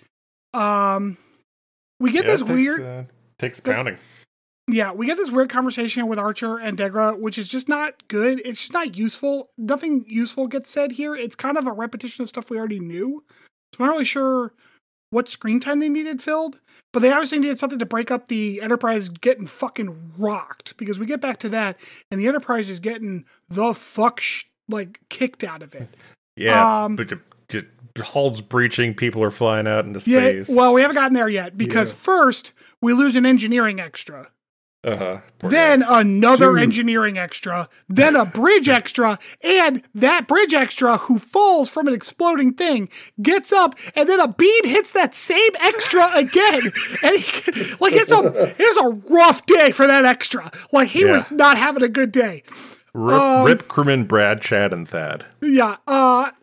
We get this weird takes pounding. Yeah, we get this weird conversation with Archer and Degra, which is just not good. It's just not useful. Nothing useful gets said here. It's kind of a repetition of stuff we already knew. So I'm not really sure what screen time they needed filled, but they obviously needed something to break up the Enterprise getting fucking rocked, because we get back to that, and the Enterprise is getting the fuck kicked out of it. Yeah, but hull's breaching, people are flying out into space. Yeah, well, we haven't gotten there yet, because first we lose an engineering extra. Then another engineering extra, then a bridge extra, and that bridge extra who falls from an exploding thing gets up, and then a beam hits that same extra again. And it's a rough day for that extra. Like, he was not having a good day. Rip crewman Brad, Chad, and Thad. Yeah.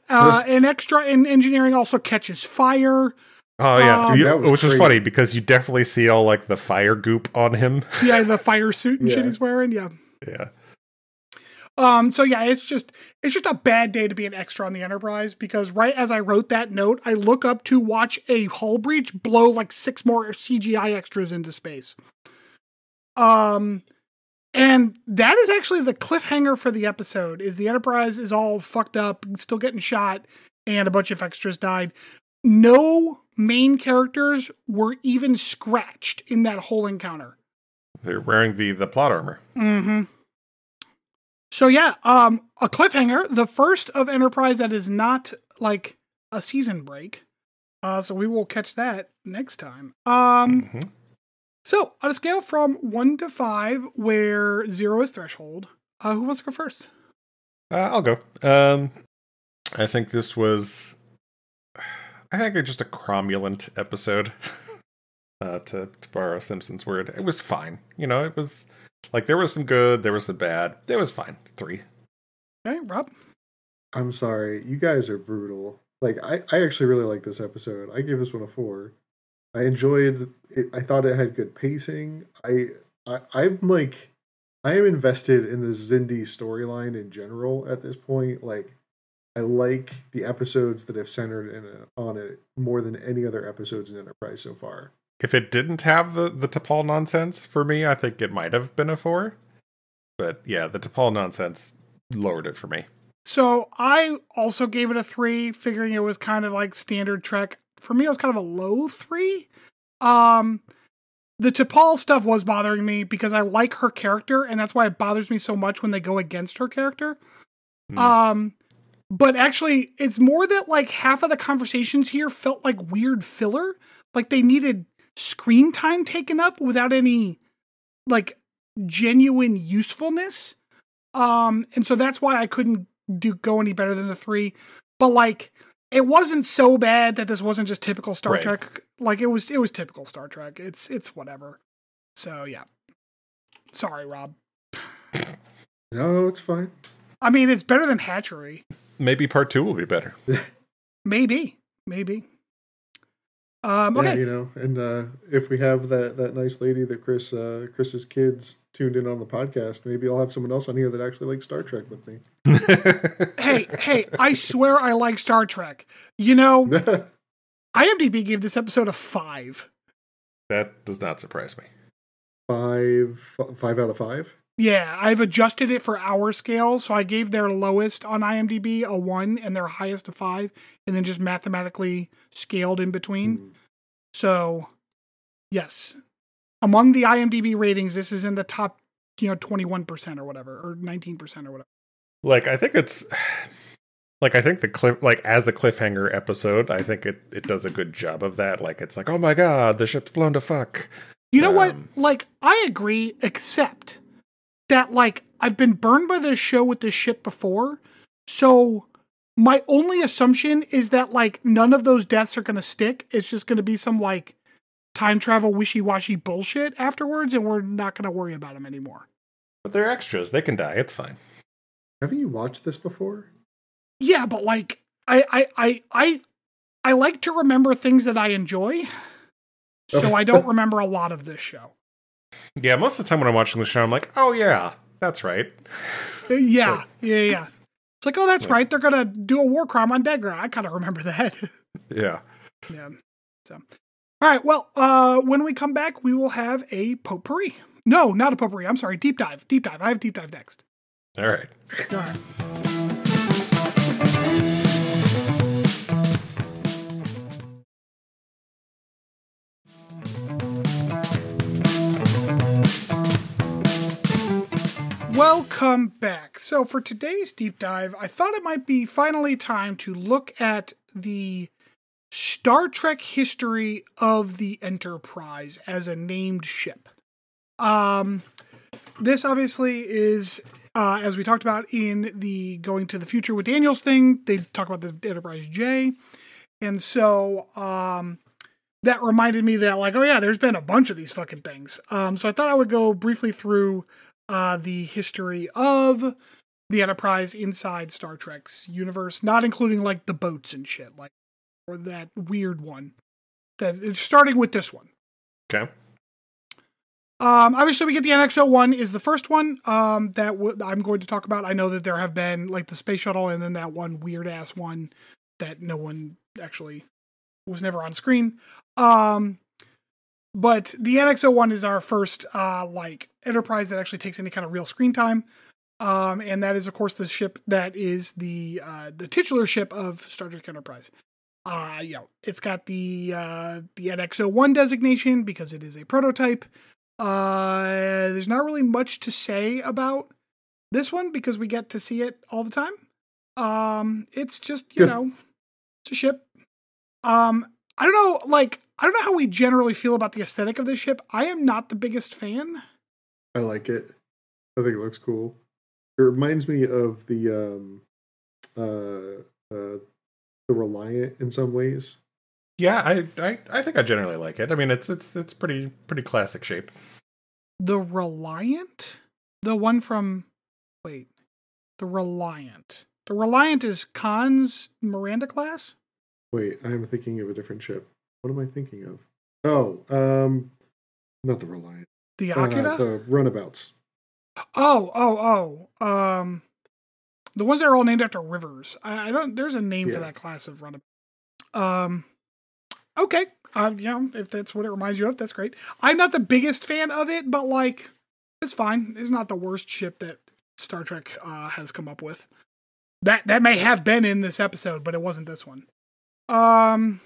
An extra in engineering also catches fire. Oh yeah, which crazy. is funny because you definitely see all like the fire goop on him. Yeah, the fire suit and shit he's wearing. Yeah. So yeah, it's just a bad day to be an extra on the Enterprise, because right as I wrote that note, I look up to watch a hull breach blow like 6 more CGI extras into space. And that is actually the cliffhanger for the episode. Is the Enterprise is all fucked up, still getting shot, and a bunch of extras died. No main characters were even scratched in that whole encounter. They're wearing the plot armor. Mm-hmm. So yeah, a cliffhanger, the first of Enterprise that is not like a season break. So we will catch that next time. So on a scale from 1 to 5, where 0 is threshold, who wants to go first? I'll go. I think this was, just a cromulent episode. To borrow Simpson's word, it was fine. It was like there was some good, there was some bad. It was fine. 3. Okay, Rob. I'm sorry, you guys are brutal. Like I actually really like this episode. I gave this one a 4. I enjoyed it. I thought it had good pacing. I'm invested in the Xindi storyline in general at this point. Like, I like the episodes that have centered on it more than any other episodes in Enterprise so far. If it didn't have the T'Pol nonsense for me, I think it might have been a 4. But yeah, the T'Pol nonsense lowered it for me. So I also gave it a 3, figuring it was kind of like standard Trek. For me, it was kind of a low 3. The T'Pol stuff was bothering me because I like her character, and that's why it bothers me so much when they go against her character. But actually, it's more that like half of the conversations here felt like weird filler. Like they needed screen time taken up without any like genuine usefulness. And so that's why I couldn't go any better than a 3. But like, it wasn't so bad that this wasn't just typical Star Trek. Like it was typical Star Trek. It's whatever. So yeah. Sorry, Rob. No, it's fine. I mean, it's better than Hatchery. Maybe part 2 will be better. Maybe. Okay. Yeah, and if we have that nice lady that Chris's kids tuned in on the podcast, maybe I'll have someone else on here that actually likes Star Trek with me. Hey, I swear I like Star Trek. IMDb gave this episode a 5. That does not surprise me. 5 out of 5? Yeah, I've adjusted it for our scale, so I gave their lowest on IMDb a 1 and their highest a 5, and then just mathematically scaled in between. So, yes. Among the IMDb ratings, this is in the top, 21% or whatever, or 19% or whatever. Like, I think it's... Like, I think as a cliffhanger episode, I think it does a good job of that. Like, it's like, oh my god, the ship's blown to fuck. You know what? Like, I agree, except that, like, I've been burned by this show with this ship before, so my only assumption is that, like, none of those deaths are going to stick. It's just going to be some, like, time travel wishy-washy bullshit afterwards, and we're not going to worry about them anymore. But they're extras. They can die. It's fine. Haven't you watched this before? Yeah, but, like, I like to remember things that I enjoy, so I don't remember a lot of this show. Yeah, most of the time when I'm watching the show, I'm like, oh yeah, that's right. Yeah. It's like, oh, that's right. They're going to do a war crime on Degra. I kind of remember that. Yeah. So, all right. Well, when we come back, we will have a potpourri. No, not a potpourri. I'm sorry. Deep dive. I have deep dive next. All right. All right. Welcome back. So for today's deep dive, I thought it might be finally time to look at the Star Trek history of the Enterprise as a named ship. This obviously is, as we talked about in the Going to the Future with Daniels thing, they talk about the Enterprise J. And so that reminded me that, like, oh yeah, there's been a bunch of these fucking things. So I thought I would go briefly through the history of the Enterprise inside Star Trek's universe, not including like the boats and shit, like, or that weird one. That it's starting with this one. Okay. Obviously, we get the NX-01 is the first one that I'm going to talk about. I know that there have been like the space shuttle and then that one weird ass one that no one actually was never on screen. But the NX-01 is our first like Enterprise that actually takes any kind of real screen time. And that is, of course, the ship that is the titular ship of Star Trek Enterprise. It's got the NX-01 designation because it is a prototype. There's not really much to say about this one because we get to see it all the time. It's just, you know, it's a ship. I don't know how we generally feel about the aesthetic of this ship. I am not the biggest fan. I like it. I think it looks cool. It reminds me of the Reliant in some ways. Yeah, I think I generally like it. I mean, it's pretty classic shape. The Reliant? The one from... Wait. The Reliant. The Reliant is Khan's Miranda class? Wait, I'm thinking of a different ship. What am I thinking of? Oh, not the Reliant. The Akira? The Runabouts. The ones that are all named after rivers. I don't... There's a name for that class of runabout. Okay. If that's what it reminds you of, that's great. I'm not the biggest fan of it, but like, it's fine. It's not the worst ship that Star Trek has come up with. That may have been in this episode, but it wasn't this one. But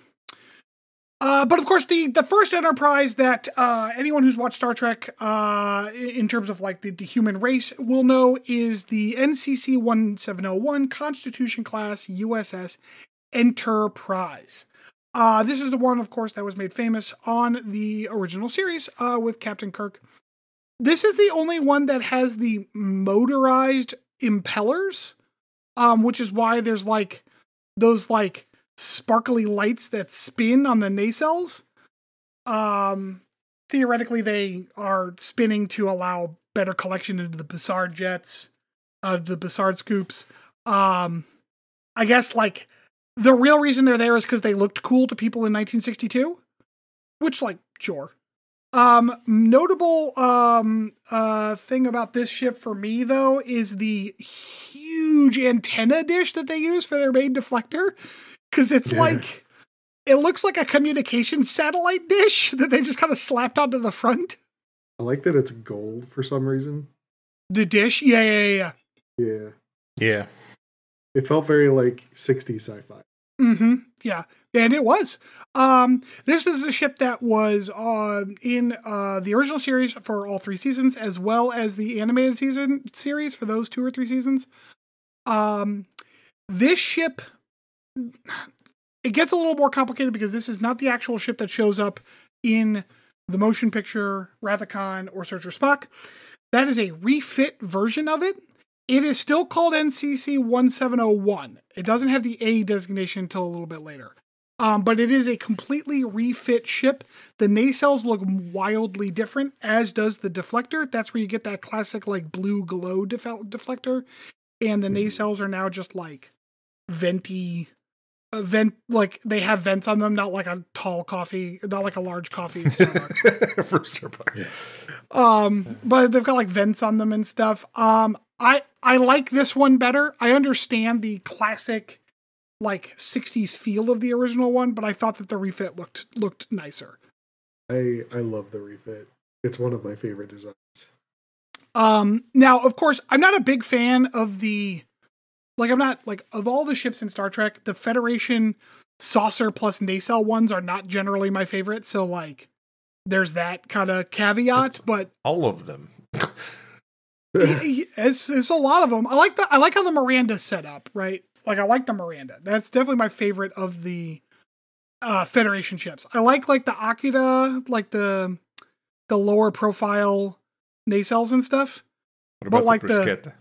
of course, the first Enterprise that anyone who's watched Star Trek in terms of like the human race will know is the NCC 1701 Constitution class USS Enterprise. This is the one, of course, that was made famous on the original series with Captain Kirk. This is the only one that has the motorized impellers, which is why there's like those like sparkly lights that spin on the nacelles. Theoretically, they are spinning to allow better collection into the Bussard jets, the Bussard scoops. I guess like the real reason they're there is because they looked cool to people in 1962, which like, sure. Notable thing about this ship for me though is the huge antenna dish that they use for their main deflector. Cause it's like, it looks like a communication satellite dish that they just kind of slapped onto the front. I like that it's gold for some reason. The dish? Yeah. Yeah. It felt very like 60s sci-fi. Mm-hmm. Yeah. And it was. This is a ship that was in the original series for all 3 seasons, as well as the animated series for those 2 or 3 seasons. This ship, it gets a little more complicated because this is not the actual ship that shows up in the motion picture Wrath of Khan or Searcher Spock. That is a refit version of it. It is still called NCC 1701. It doesn't have the A designation until a little bit later. But it is a completely refit ship. The nacelles look wildly different, as does the deflector. That's where you get that classic like blue glow deflector. And the nacelles are now just like like they have vents on them, not like a tall coffee, not like a large coffee Starbucks. For Starbucks. But they've got like vents on them and stuff. I like this one better. I understand the classic like 60s feel of the original one, but I thought that the refit looked nicer. I love the refit. It's one of my favorite designs. Now, of course, I'm not a big fan of of all the ships in Star Trek, the Federation saucer plus nacelle ones are not generally my favorite. So like there's that kind of caveat, but all of them. It's a lot of them. I like how the Miranda's set up, right? Like I like the Miranda. That's definitely my favorite of the Federation ships. I like the Akira, like the lower profile nacelles and stuff. What about like the bruschetta?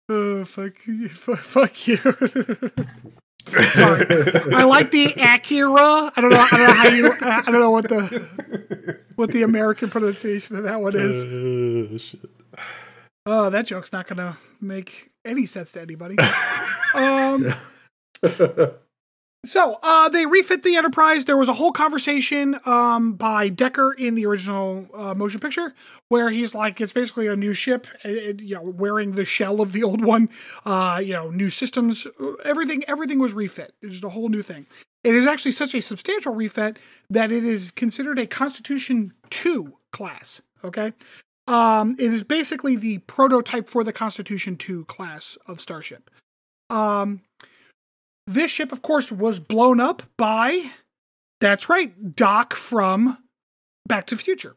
Oh, fuck you. Sorry. I like the Akira. I don't know what the American pronunciation of that one is. Shit. Oh, that joke's not gonna make any sense to anybody. So they refit the Enterprise. There was a whole conversation by Decker in the original motion picture where he's like, it's basically a new ship, wearing the shell of the old one, new systems, everything was refit. It's just a whole new thing. It is actually such a substantial refit that it is considered a Constitution II class. Okay. It is basically the prototype for the Constitution II class of starship. This ship, of course, was blown up by, that's right, Doc from Back to the Future.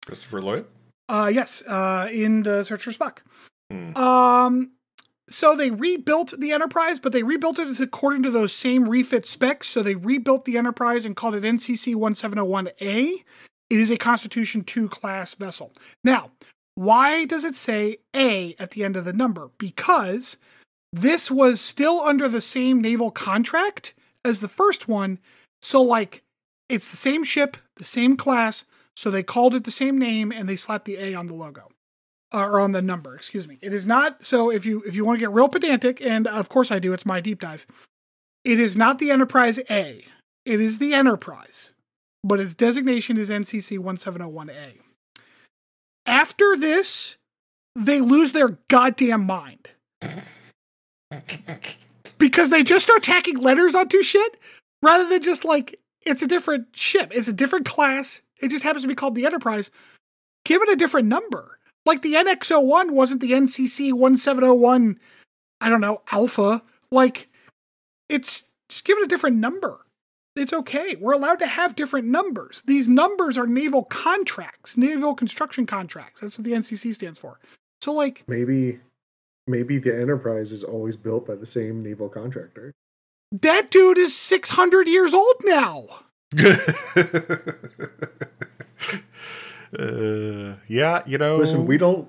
Christopher Lloyd? Yes, in the Search for Spock. So they rebuilt the Enterprise, but they rebuilt it according to those same refit specs. So they rebuilt the Enterprise and called it NCC 1701A. It is a Constitution II class vessel. Now, why does it say A at the end of the number? Because this was still under the same naval contract as the first one. So, it's the same ship, the same class. So they called it the same name and they slapped the A on the logo. Or on the number, excuse me. It is not, so if you want to get real pedantic, and of course I do, it's my deep dive. It is not the Enterprise A. It is the Enterprise. But its designation is NCC 1701A. After this, they lose their goddamn mind. Because they just start tacking letters onto shit, rather than just it's a different ship. It's a different class. It just happens to be called the Enterprise. Give it a different number. Like the NX-01 wasn't the NCC 1701, I don't know, Alpha. It's just give it a different number. It's okay. We're allowed to have different numbers. These numbers are naval contracts, naval construction contracts. That's what the NCC stands for. So maybe the Enterprise is always built by the same naval contractor. That dude is 600 years old now. Yeah, Listen, we don't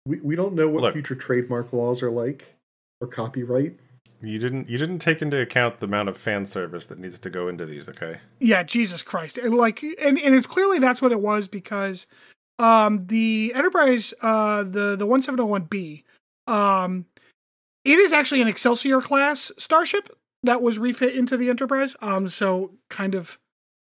know what future trademark laws are like or copyright. You didn't take into account the amount of fan service that needs to go into these, okay? Yeah, Jesus Christ. And it's clearly that's what it was, because the Enterprise, the 1701B, it is actually an Excelsior class starship that was refit into the Enterprise. So kind of,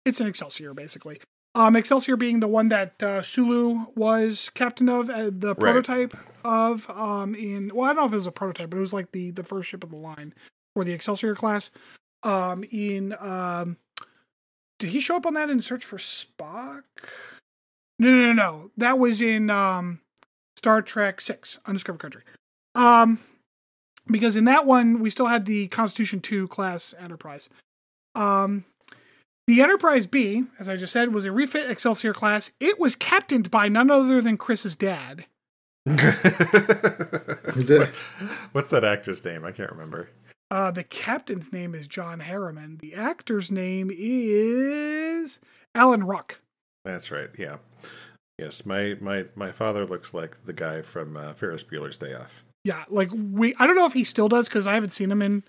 it's an Excelsior basically. Excelsior being the one that Sulu was captain of, the prototype of, I don't know if it was a prototype, but it was the first ship of the line for the Excelsior class. Did he show up on that in Search for Spock? No. That was in Star Trek 6, Undiscovered Country. Because in that one, we still had the Constitution II class Enterprise. The Enterprise B, as I just said, was a refit Excelsior class. It was captained by none other than Chris's dad. What's that actor's name? I can't remember. The captain's name is John Harriman. The actor's name is Alan Ruck. That's right. Yeah. Yes, my father looks like the guy from Ferris Bueller's Day Off. Yeah, I don't know if he still does, because I haven't seen him in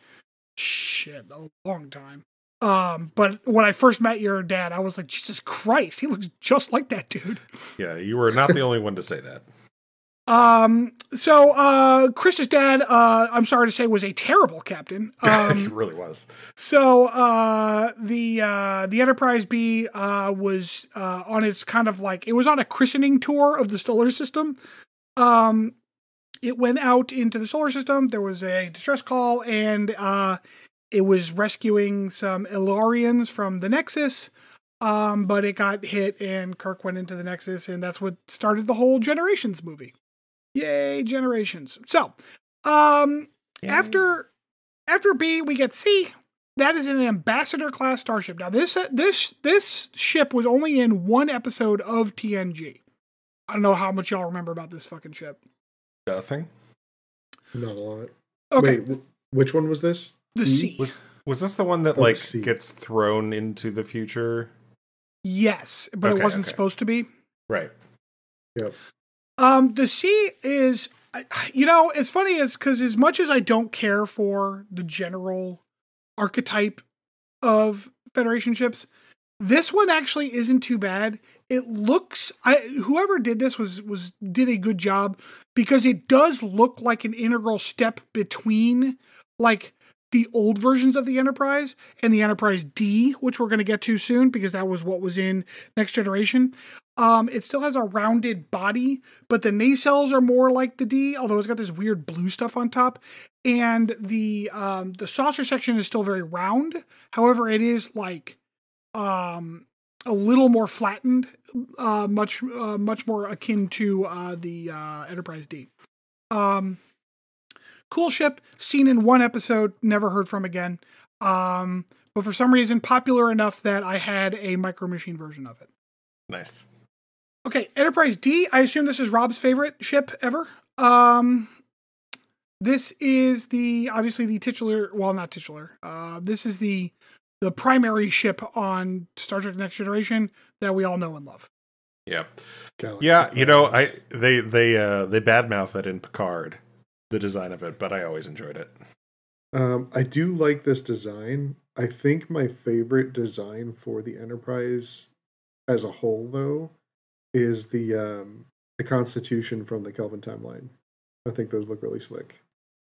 a long time. But when I first met your dad, I was like, Jesus Christ, he looks just like that dude. Yeah, you were not the only one to say that. So Chris's dad, I'm sorry to say, was a terrible captain. He really was. So the Enterprise B was on its kind of it was on a christening tour of the solar system. It went out into the solar system. There was a distress call, and it was rescuing some Ilarians from the Nexus, but it got hit and Kirk went into the Nexus, and that's what started the whole Generations movie. Yay, Generations. So, after B, we get C. That is an Ambassador class starship. Now, this ship was only in one episode of TNG. I don't know how much y'all remember about this fucking ship. Nothing. Not a lot. Okay. Wait, which one was this? The C. Was this the one that gets thrown into the future? Yes, but it wasn't supposed to be. Right. Yep. The C is, it's funny because as much as I don't care for the general archetype of Federation ships, this one actually isn't too bad. it looks, whoever did this did a good job, because it does look like an integral step between like the old versions of the Enterprise and the Enterprise D, which we're going to get to soon because that was what was in Next Generation. It still has a rounded body, but the nacelles are more like the D, although it's got this weird blue stuff on top. And the saucer section is still very round. However, it is like a little more flattened, much more akin to the Enterprise D. Cool ship, seen in one episode, never heard from again. But for some reason, popular enough that I had a Micro Machine version of it. Nice. Okay, Enterprise D. I assume this is Rob's favorite ship ever. This is obviously the titular, well, not titular. This is the primary ship on Star Trek Next Generation that we all know and love. Yeah. Galaxy yeah, you know, they badmouth it in Picard, the design of it, but I always enjoyed it. I do like this design. I think my favorite design for the Enterprise as a whole, though, is the Constitution from the Kelvin timeline. I think those look really slick.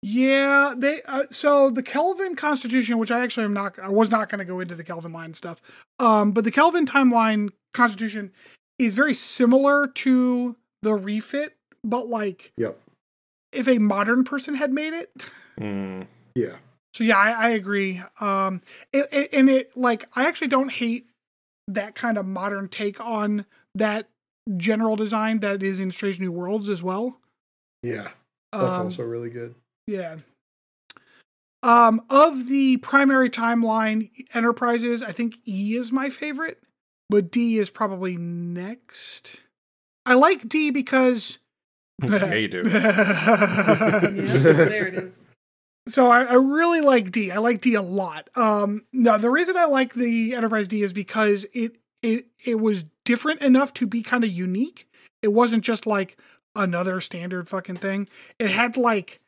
Yeah, they so the Kelvin Constitution, which I was not going to go into the Kelvin line stuff, but the Kelvin timeline Constitution is very similar to the refit, but like, yep, if a modern person had made it. Yeah. So yeah, I agree. It like, I actually don't hate that kind of modern take on that general design that is in Strange New Worlds as well. Yeah, that's also really good. Yeah. Of the primary timeline Enterprises, I think E is my favorite, but D is probably next. I like D because... Yeah, you do. Yeah, there it is. So I really like D. I like D a lot. No, the reason I like the Enterprise D is because it was different enough to be kind of unique. It wasn't just like another standard fucking thing. It had like,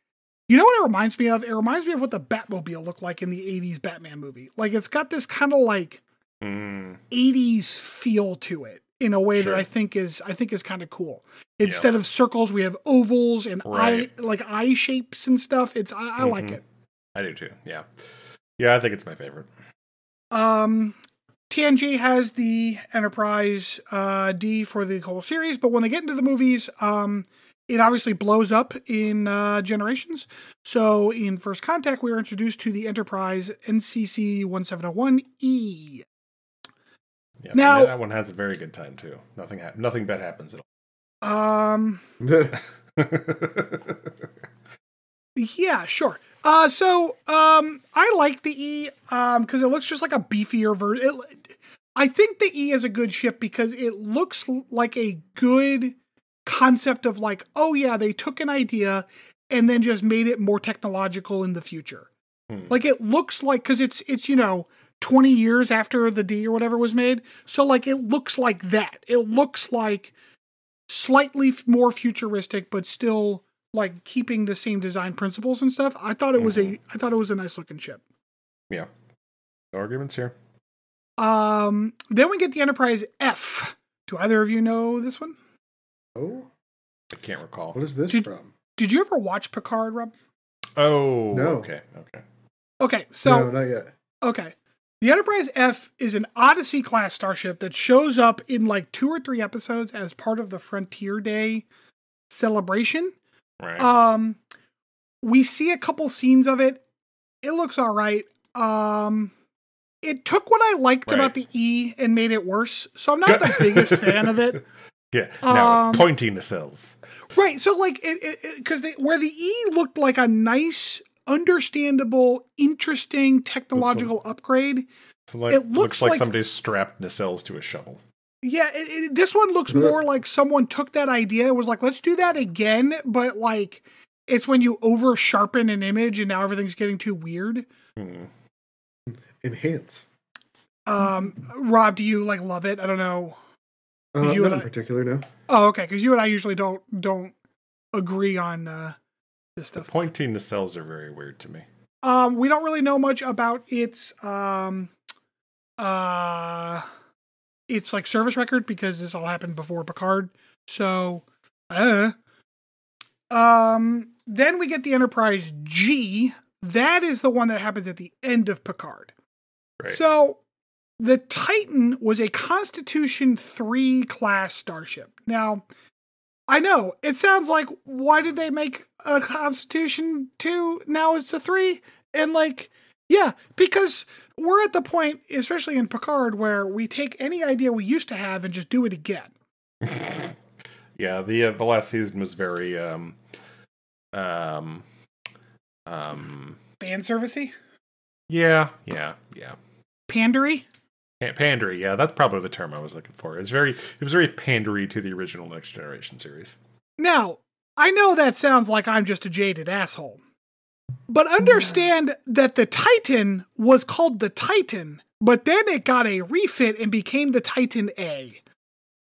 you know what it reminds me of? It reminds me of what the Batmobile looked like in the 80s Batman movie. Like, it's got this kind of like 80s feel to it in a way that I think is kind of cool. Instead of circles, we have ovals and eye shapes and stuff. I like it. I do too. Yeah. Yeah, I think it's my favorite. TNG has the Enterprise D for the whole series, but when they get into the movies, it obviously blows up in Generations. So in First Contact, we are introduced to the Enterprise NCC 1701E. Yeah, now that one has a very good time too. Nothing bad happens at all. Yeah, sure. So I like the E because it looks just like a beefier version. I think the E is a good ship because it looks like a good concept of like, oh yeah, they took an idea and then just made it more technological in the future. Like, it looks like, because it's 20 years after the D or whatever was made. So like, it looks like that. It looks like slightly more futuristic, but still like keeping the same design principles and stuff. I thought it was a nice looking ship. Yeah. No arguments here. Then we get the Enterprise F. Do either of you know this one? Oh, I can't recall. What is this from? Did you ever watch Picard, Rob? Oh, no. Okay, so... No, not yet. Okay. The Enterprise F is an Odyssey-class starship that shows up in like 2 or 3 episodes as part of the Frontier Day celebration. Right. We see a couple scenes of it. It looks all right. It took what I liked about the E and made it worse, so I'm not the biggest fan of it. Yeah, now pointing the cells. Right, so like, because where the E looked like a nice, understandable, interesting technological upgrade, So like, it looks like somebody's strapped nacelles to a shovel. Yeah, this one looks more like someone took that idea and was like, let's do that again, but like, it's when you over sharpen an image and now everything's getting too weird. Enhance. Rob, do you like love it? I don't know. Not in particular, no. Oh, okay, because you and I usually don't agree on this stuff. The pointing nacelles are very weird to me. We don't really know much about its it's like service record because this all happened before Picard. So, then we get the Enterprise G. That is the one that happens at the end of Picard. Right. So the Titan was a Constitution 3 class starship. Now, I know it sounds like, why did they make a Constitution 2? Now it's a 3. And like, yeah, because we're at the point, especially in Picard, where we take any idea we used to have and just do it again. Yeah, the last season was very fan servicey. Yeah. Pandery. Pandery. Yeah, that's probably the term I was looking for. It was very pandery to the original Next Generation series. Now, I know that sounds like I'm just a jaded asshole, but understand that the Titan was called the Titan, but then it got a refit and became the Titan A.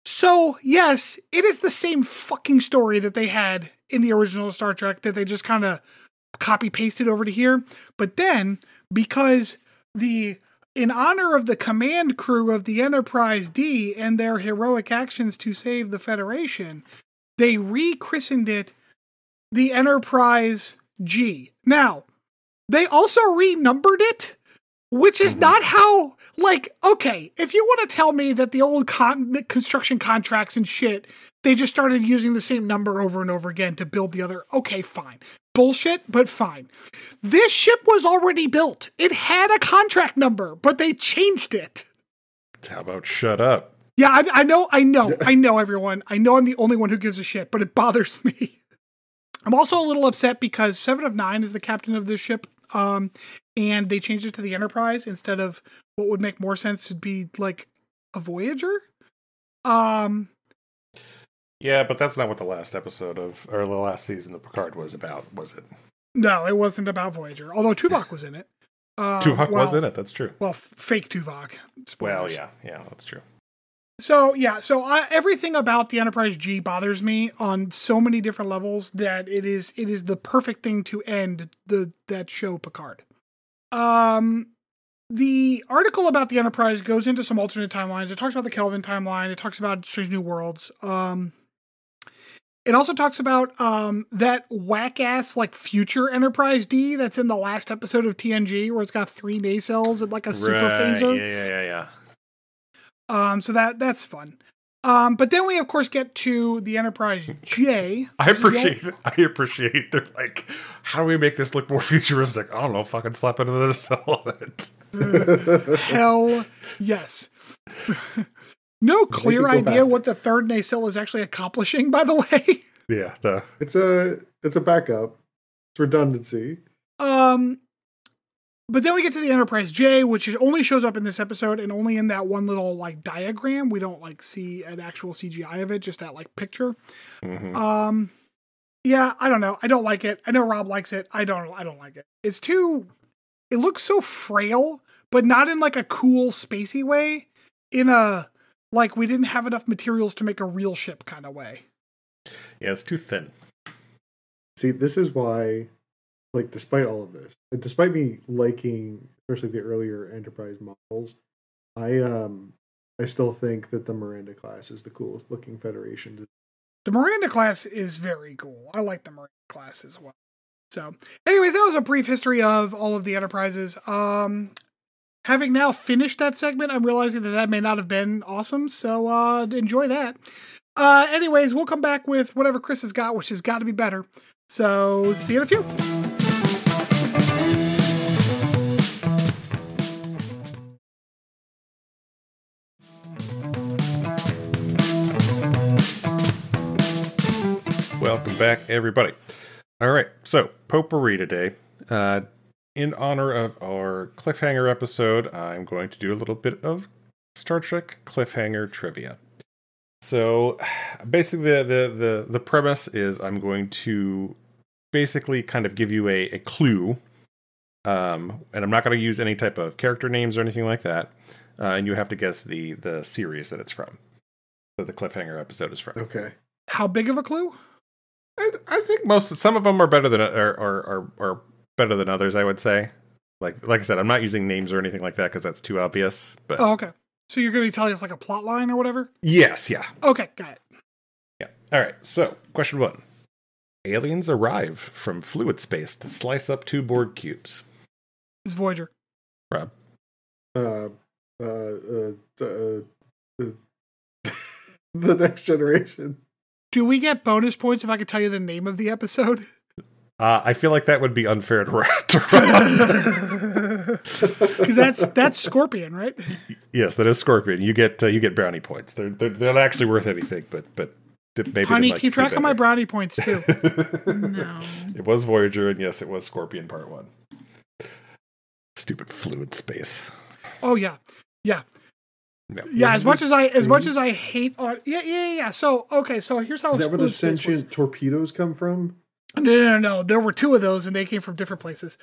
So, yes, it is the same fucking story that they had in the original Star Trek that they just kind of copy-pasted over to here. But then, because in honor of the command crew of the Enterprise D and their heroic actions to save the Federation, they rechristened it the Enterprise G. Now, they also renumbered it, which is not how, like, okay, if you want to tell me that the old construction contracts and shit, they just started using the same number over and over again to build the other, okay, fine. Bullshit, but fine. This ship was already built. It had a contract number, but they changed it. How about shut up? Yeah, I know, everyone. I know I'm the only one who gives a shit, but it bothers me. I'm also a little upset because 7 of 9 is the captain of this ship. And they changed it to the Enterprise instead of what would make more sense to be like a Voyager. Yeah, but that's not what the last episode or the last season of Picard was about, was it? No, it wasn't about Voyager. Although Tuvok was in it. Tuvok was in it. That's true. Well, fake Tuvok. Spoilers. Well, yeah, that's true. So everything about the Enterprise G bothers me on so many different levels that it is the perfect thing to end that show Picard. The article about the Enterprise goes into some alternate timelines. It talks about the Kelvin timeline. It talks about Strange New Worlds. It also talks about that whack-ass like future Enterprise D that's in the last episode of TNG where it's got 3 nacelles and like a super phaser. Yeah. So that's fun. But then we of course get to the Enterprise J. I appreciate they're like, how do we make this look more futuristic? I don't know, fucking slap another cell on it. Hell yes. No clear idea what the third nacelle is actually accomplishing, by the way. Yeah, no. It's a backup. It's redundancy. But then we get to the Enterprise J, which only shows up in this episode and only in that one little like diagram. We don't like see an actual CGI of it, just that like picture. Mm-hmm. Yeah, I don't know. I don't like it. I know Rob likes it. I don't like it. It looks so frail, but not in like a cool spacey way. In a like we didn't have enough materials to make a real ship kind of way. Yeah, it's too thin. See, this is why, like, despite all of this, despite me liking, especially the earlier Enterprise models, I still think that the Miranda class is the coolest looking Federation. The Miranda class is very cool. I like the Miranda class as well. So, anyways, that was a brief history of all of the Enterprises. Having now finished that segment, I'm realizing that may not have been awesome, so enjoy that. Anyways, we'll come back with whatever Chris has got, which has got to be better. So, see you in a few. Welcome back, everybody. All right, so Potpourri today. In honor of our Cliffhanger episode, I'm going to do a little bit of Star Trek Cliffhanger trivia. So, basically, the premise is I'm going to basically kind of give you a clue, and I'm not going to use any type of character names or anything like that, and you have to guess the series that it's from, that the Cliffhanger episode is from. Okay. How big of a clue? I think some of them are better than are better than others, I would say. Like I said, I'm not using names or anything like that because that's too obvious. But okay. So you're going to be telling us like a plot line or whatever? Yes, yeah. Okay, got it. Yeah. All right, so question 1. Aliens arrive from fluid space to slice up 2 Borg cubes. It's Voyager. Rob? The Next Generation. Do we get bonus points if I could tell you the name of the episode? I feel like that would be unfair to Rob. Because that's Scorpion, right? Yes, that is Scorpion. You get brownie points. They're not actually worth anything, but maybe. Honey, keep track of my brownie points too. No. It was Voyager, and yes, it was Scorpion Part 1. Stupid fluid space. Oh yeah. Yeah. No. Yeah, as much as I hate on yeah. So here's how is that where the sentient torpedoes come from? No. There were 2 of those, and they came from different places.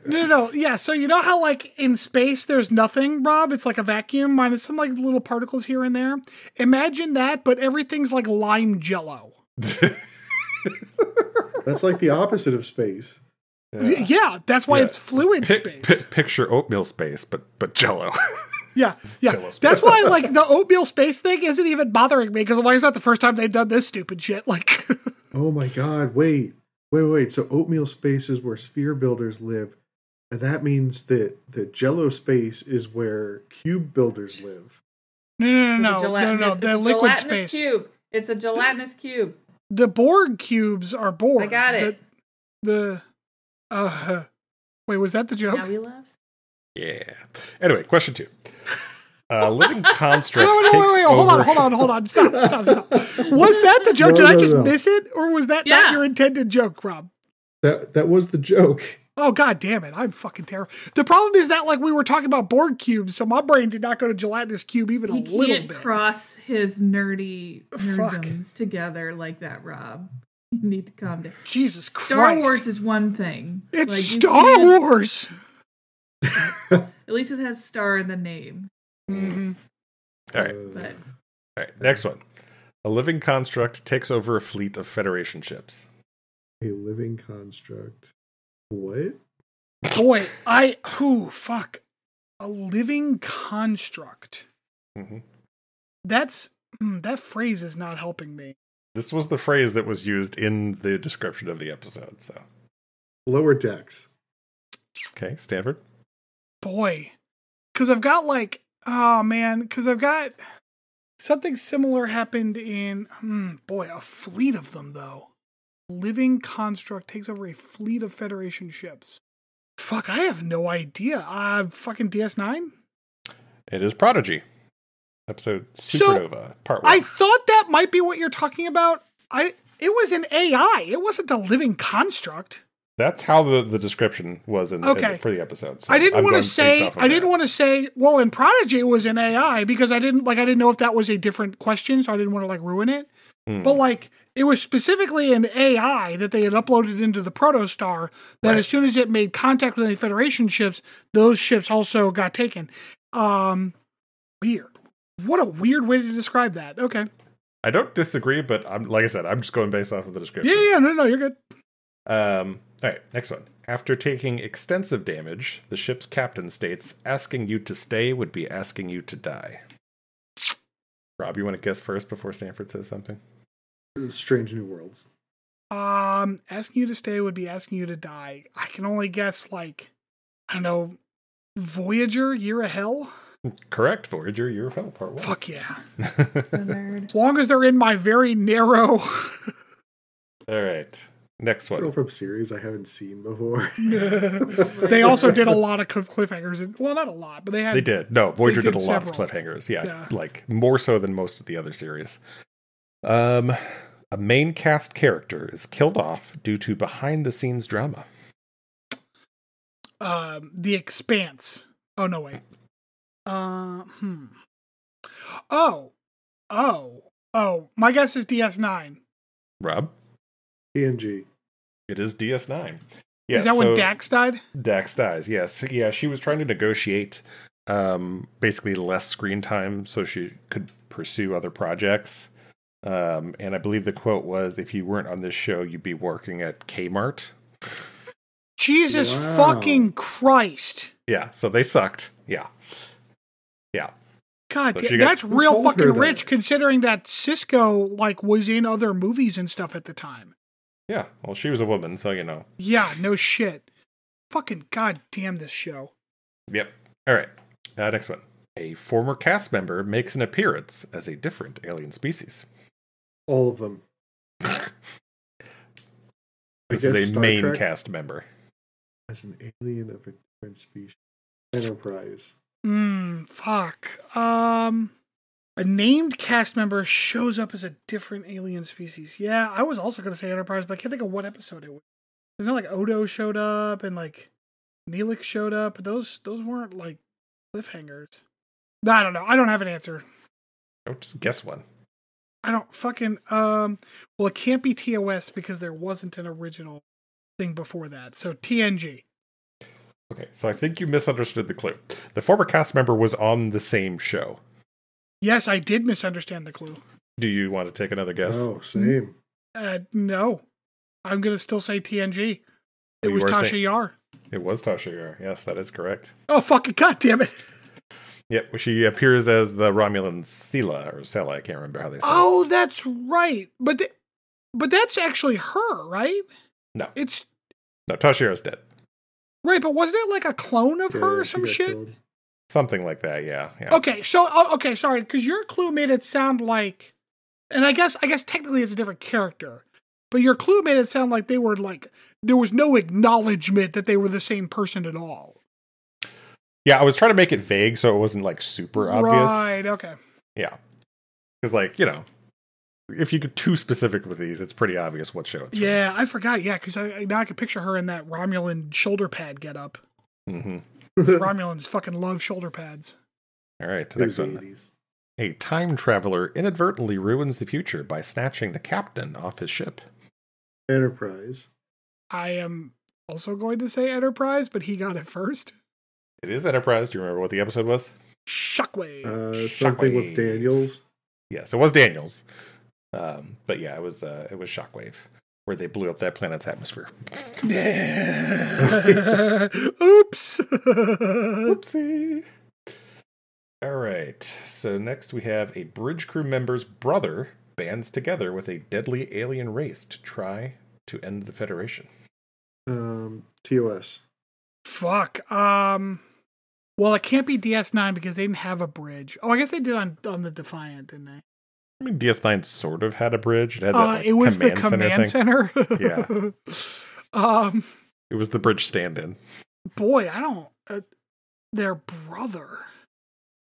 No. Yeah, so you know how like in space there's nothing, Rob? It's like a vacuum minus some like little particles here and there. Imagine that, but everything's like lime jello. That's like the opposite of space. Yeah, that's why it's fluid space. Picture oatmeal space, but jello. Yeah. That's why, like, the oatmeal space thing isn't even bothering me, because why is that the first time they've done this stupid shit? Like, oh my god, wait. So oatmeal space is where sphere builders live, and that means that the jello space is where cube builders live. No. The liquid space. Cube. It's a gelatinous cube. The Borg cubes are Borg. I got it. Wait, was that the joke? Now he laughs. Yeah. Anyway, question 2. Living construct. Wait, hold on. Stop. Was that the joke? Did I just miss it? Or was that not your intended joke, Rob? That was the joke. Oh, god damn it. I'm fucking terrible. The problem is that, like, we were talking about Borg cubes, so my brain did not go to gelatinous cube even a little bit. He can't cross his nerddoms together like that, Rob. You need to calm down. Jesus Christ. Star Wars is one thing. It's like, Star Wars! At least it has star in the name. Mm-hmm. All right, next one. A living construct takes over a fleet of Federation ships. A living construct. What? Boy, fuck. A living construct. Mm-hmm. That phrase is not helping me. This was the phrase that was used in the description of the episode, so. Lower decks. Okay, Stanford. Boy. Because I've got something similar happened in, a fleet of them, though. Living construct takes over a fleet of Federation ships. Fuck, I have no idea. Fucking DS9? It is Prodigy. Episode Supernova, Part 1. I thought that might be what you're talking about. It was an AI. It wasn't a living construct. That's how the description was for the episode. So I didn't want to say. Well, in Prodigy it was an AI because I didn't know if that was a different question, so I didn't want to ruin it. But it was specifically an AI that they had uploaded into the Protostar that as soon as it made contact with any Federation ships, those ships also got taken. Weird. What a weird way to describe that. Okay. I don't disagree, but I'm just going based off of the description. Yeah, no, you're good. All right, next one. After taking extensive damage, the ship's captain states, asking you to stay would be asking you to die. Rob, you want to guess first before Stanford says something? Strange New Worlds. Asking you to stay would be asking you to die. I can only guess, I don't know, Voyager, Year of Hell? Correct, Voyager, Year of Hell, Part 1. Fuck yeah. Nerd. As long as they're in my very narrow... All right. Next one. Still from series I haven't seen before. They also did a lot of cliffhangers. Well, not a lot, but they did. No, Voyager did a lot several. of cliffhangers. Yeah, more so than most of the other series. A main cast character is killed off due to behind-the-scenes drama. The Expanse. Oh, no, wait. My guess is DS9. Rob? TNG. It is DS9. Yeah, is that when Dax died? Dax dies, yes. Yeah, she was trying to negotiate basically less screen time so she could pursue other projects. And I believe the quote was, if you weren't on this show, you'd be working at Kmart. Jesus fucking Christ. Yeah, so they sucked. Yeah. Yeah. God, So that's real fucking that? rich considering that Cisco like was in other movies and stuff at the time. Yeah. Well, she was a woman, so Yeah, no shit. Fucking goddamn this show. Yep. All right. Next one. A former cast member makes an appearance as a different alien species. All of them. This is a Star main Trek cast member. as an alien of a different species. Enterprise. Fuck. A named cast member shows up as a different alien species. Yeah, I was also going to say Enterprise, but I can't think of what episode it was. There's no like Odo showed up and like Neelix showed up, but those weren't like cliffhangers. I don't know. I don't have an answer. Don't just guess one. I don't fucking well, it can't be TOS because there wasn't an original thing before that. So TNG. Okay, so I think you misunderstood the clue. The former cast member was on the same show. Yes, I did misunderstand the clue. Do you want to take another guess? Oh, same. No. I'm going to still say TNG. It was Tasha Yar. It was Tasha Yar. Yes, that is correct. Oh, fucking goddamn it. Yep, she appears as the Romulan Sela, or Sela, I can't remember how they say it. Oh, that's right. But that's actually her, right? No. No, Tasha Yar is dead. Right, but wasn't it like a clone of her or some shit? Killed. Something like that, yeah. Okay, sorry, because your clue made it sound like, and I guess technically it's a different character, but your clue made it sound like they were like, there was no acknowledgement that they were the same person at all. Yeah, I was trying to make it vague so it wasn't like super obvious. Right, okay. Yeah. Because like, if you get too specific with these, it's pretty obvious what show it's from. Yeah, I forgot, because now I can picture her in that Romulan shoulder pad getup. Mm-hmm. Romulans fucking love shoulder pads. All right, next one. 80s. A time traveler inadvertently ruins the future by snatching the captain off his ship. Enterprise. I am also going to say Enterprise, but he got it first. It is Enterprise. Do you remember what the episode was? Shockwave. Something with Daniels. Yes, it was Daniels. But yeah, it was Shockwave, where they blew up that planet's atmosphere. Oops. Whoopsie. All right. So next we have a bridge crew member's brother bands together with a deadly alien race to try to end the Federation. TOS. Fuck. Well, it can't be DS9 because they didn't have a bridge. Oh, I guess they did on the Defiant, didn't they? I mean, DS9 sort of had a bridge. It had that, it was the command center. Yeah. It was the bridge stand-in. Boy, I don't. Their brother.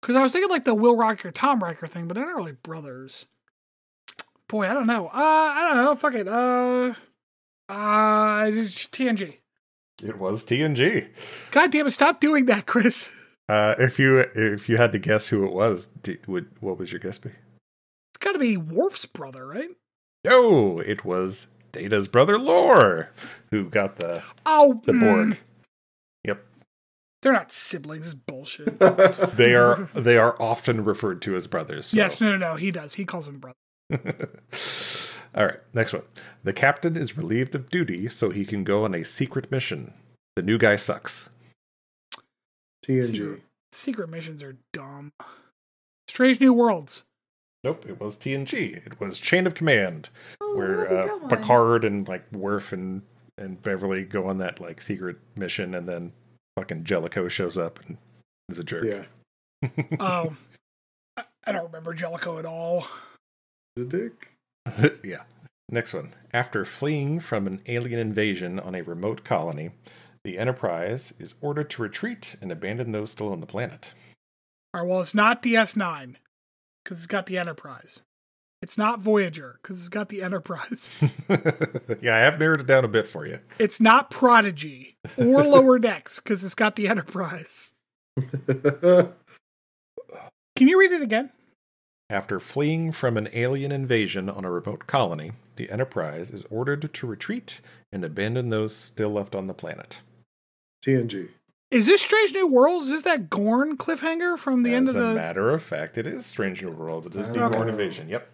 Because I was thinking like the Will Riker, Tom Riker thing, but they're not really brothers. Boy, I don't know. I don't know. Fuck it. It's TNG. It was TNG. God damn it! Stop doing that, Chris. If you had to guess who it was, what was your guess be? It's got to be Worf's brother, right? No, it was Data's brother Lore, who got the Borg. Yep. They're not siblings. This is bullshit. They are often referred to as brothers. So. Yes, no. He does. He calls them brother. All right, next one. The captain is relieved of duty so he can go on a secret mission. The new guy sucks. TNG. Secret missions are dumb. Strange New Worlds. Nope, it was TNG. It was Chain of Command, where Picard and like Worf and Beverly go on that like secret mission, and then fucking Jellicoe shows up and is a jerk. Yeah. Oh, I don't remember Jellicoe at all. The dick. Yeah. Next one. After fleeing from an alien invasion on a remote colony, the Enterprise is ordered to retreat and abandon those still on the planet. All right, well, it's not DS9, because it's got the Enterprise. It's not Voyager, because it's got the Enterprise. Yeah, I have narrowed it down a bit for you. It's not Prodigy or Lower Decks, because it's got the Enterprise. Can you read it again? After fleeing from an alien invasion on a remote colony, the Enterprise is ordered to retreat and abandon those still left on the planet. TNG. Is this Strange New Worlds? Is that Gorn cliffhanger from the end of the... As a matter of fact, it is Strange New Worlds. It is the Gorn invasion. Yep.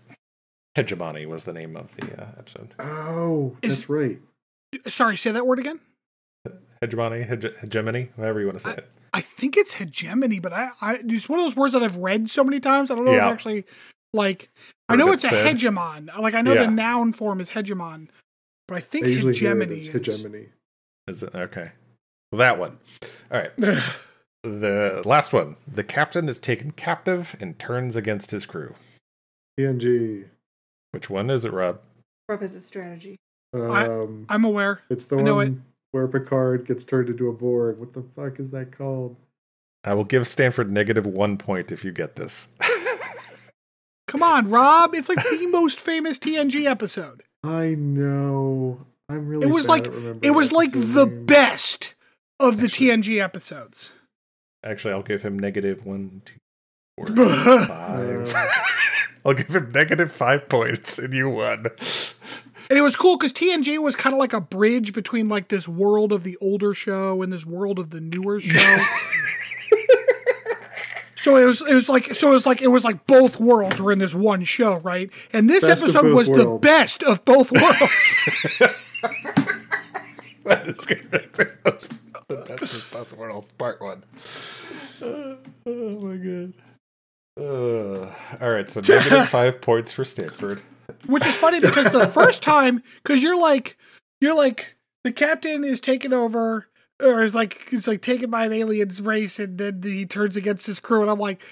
Hegemony was the name of the episode. Oh, that's right. Sorry, say that word again? Hegemony, hegemony, however you want to say it. I think it's hegemony, but I it's one of those words that I've read so many times. I don't know if actually, like, I know it's a hegemon. Like, I know the noun form is hegemon, but I think hegemony is hegemony. Is it? Okay. Well, that one. All right. The last one. The captain is taken captive and turns against his crew. TNG. Which one is it, Rob? Rob has a strategy. I'm aware. It's the one where Picard gets turned into a Borg. What the fuck is that called? I will give Stanford -1 point if you get this. Come on, Rob. It's like the most famous TNG episode. I know. I'm really it was like the best of the TNG episodes. Actually, I'll give him -1, 2, 4, 5. I'll give him -5 points, and you won. And it was cool because TNG was kind of like a bridge between like this world of the older show and this world of the newer show. So it was like both worlds were in this one show, right? And this episode was the best of both worlds. That is correct. The best of both worlds, part 1. Oh my god. All right, so -5 points for Stanford. Which is funny because the first time, because you're like the captain is taken over, or is like taken by an alien's race, and then he turns against his crew, and I'm like,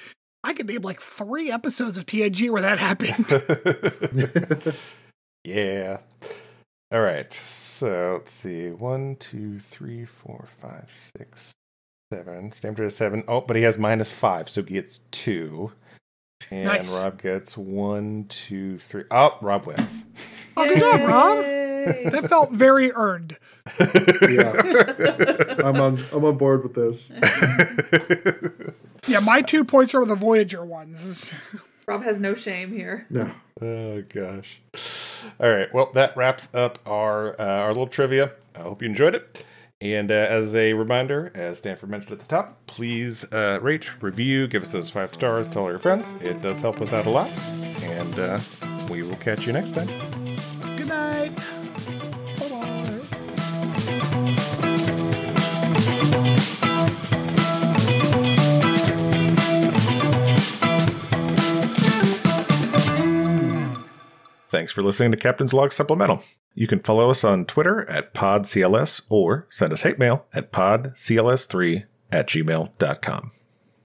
I could name like 3 episodes of TNG where that happened. Yeah. All right. So let's see. 1, 2, 3, 4, 5, 6, 7. Stanford has 7. Oh, but he has -5, so he gets 2. And nice. Rob gets 1, 2, 3. Oh, Rob wins. Oh, good job, Rob. That felt very earned. Yeah, I'm on board with this. Yeah, my 2 points are the Voyager ones. Rob has no shame here. No. Oh gosh. All right. Well, that wraps up our little trivia. I hope you enjoyed it. And as a reminder, as Stanford mentioned at the top, please rate, review, give us those 5 stars, tell all your friends. It does help us out a lot. And we will catch you next time. Good night. Bye-bye. Thanks for listening to Captain's Log Supplemental. You can follow us on Twitter at PodCLS or send us hate mail at podcls3@gmail.com.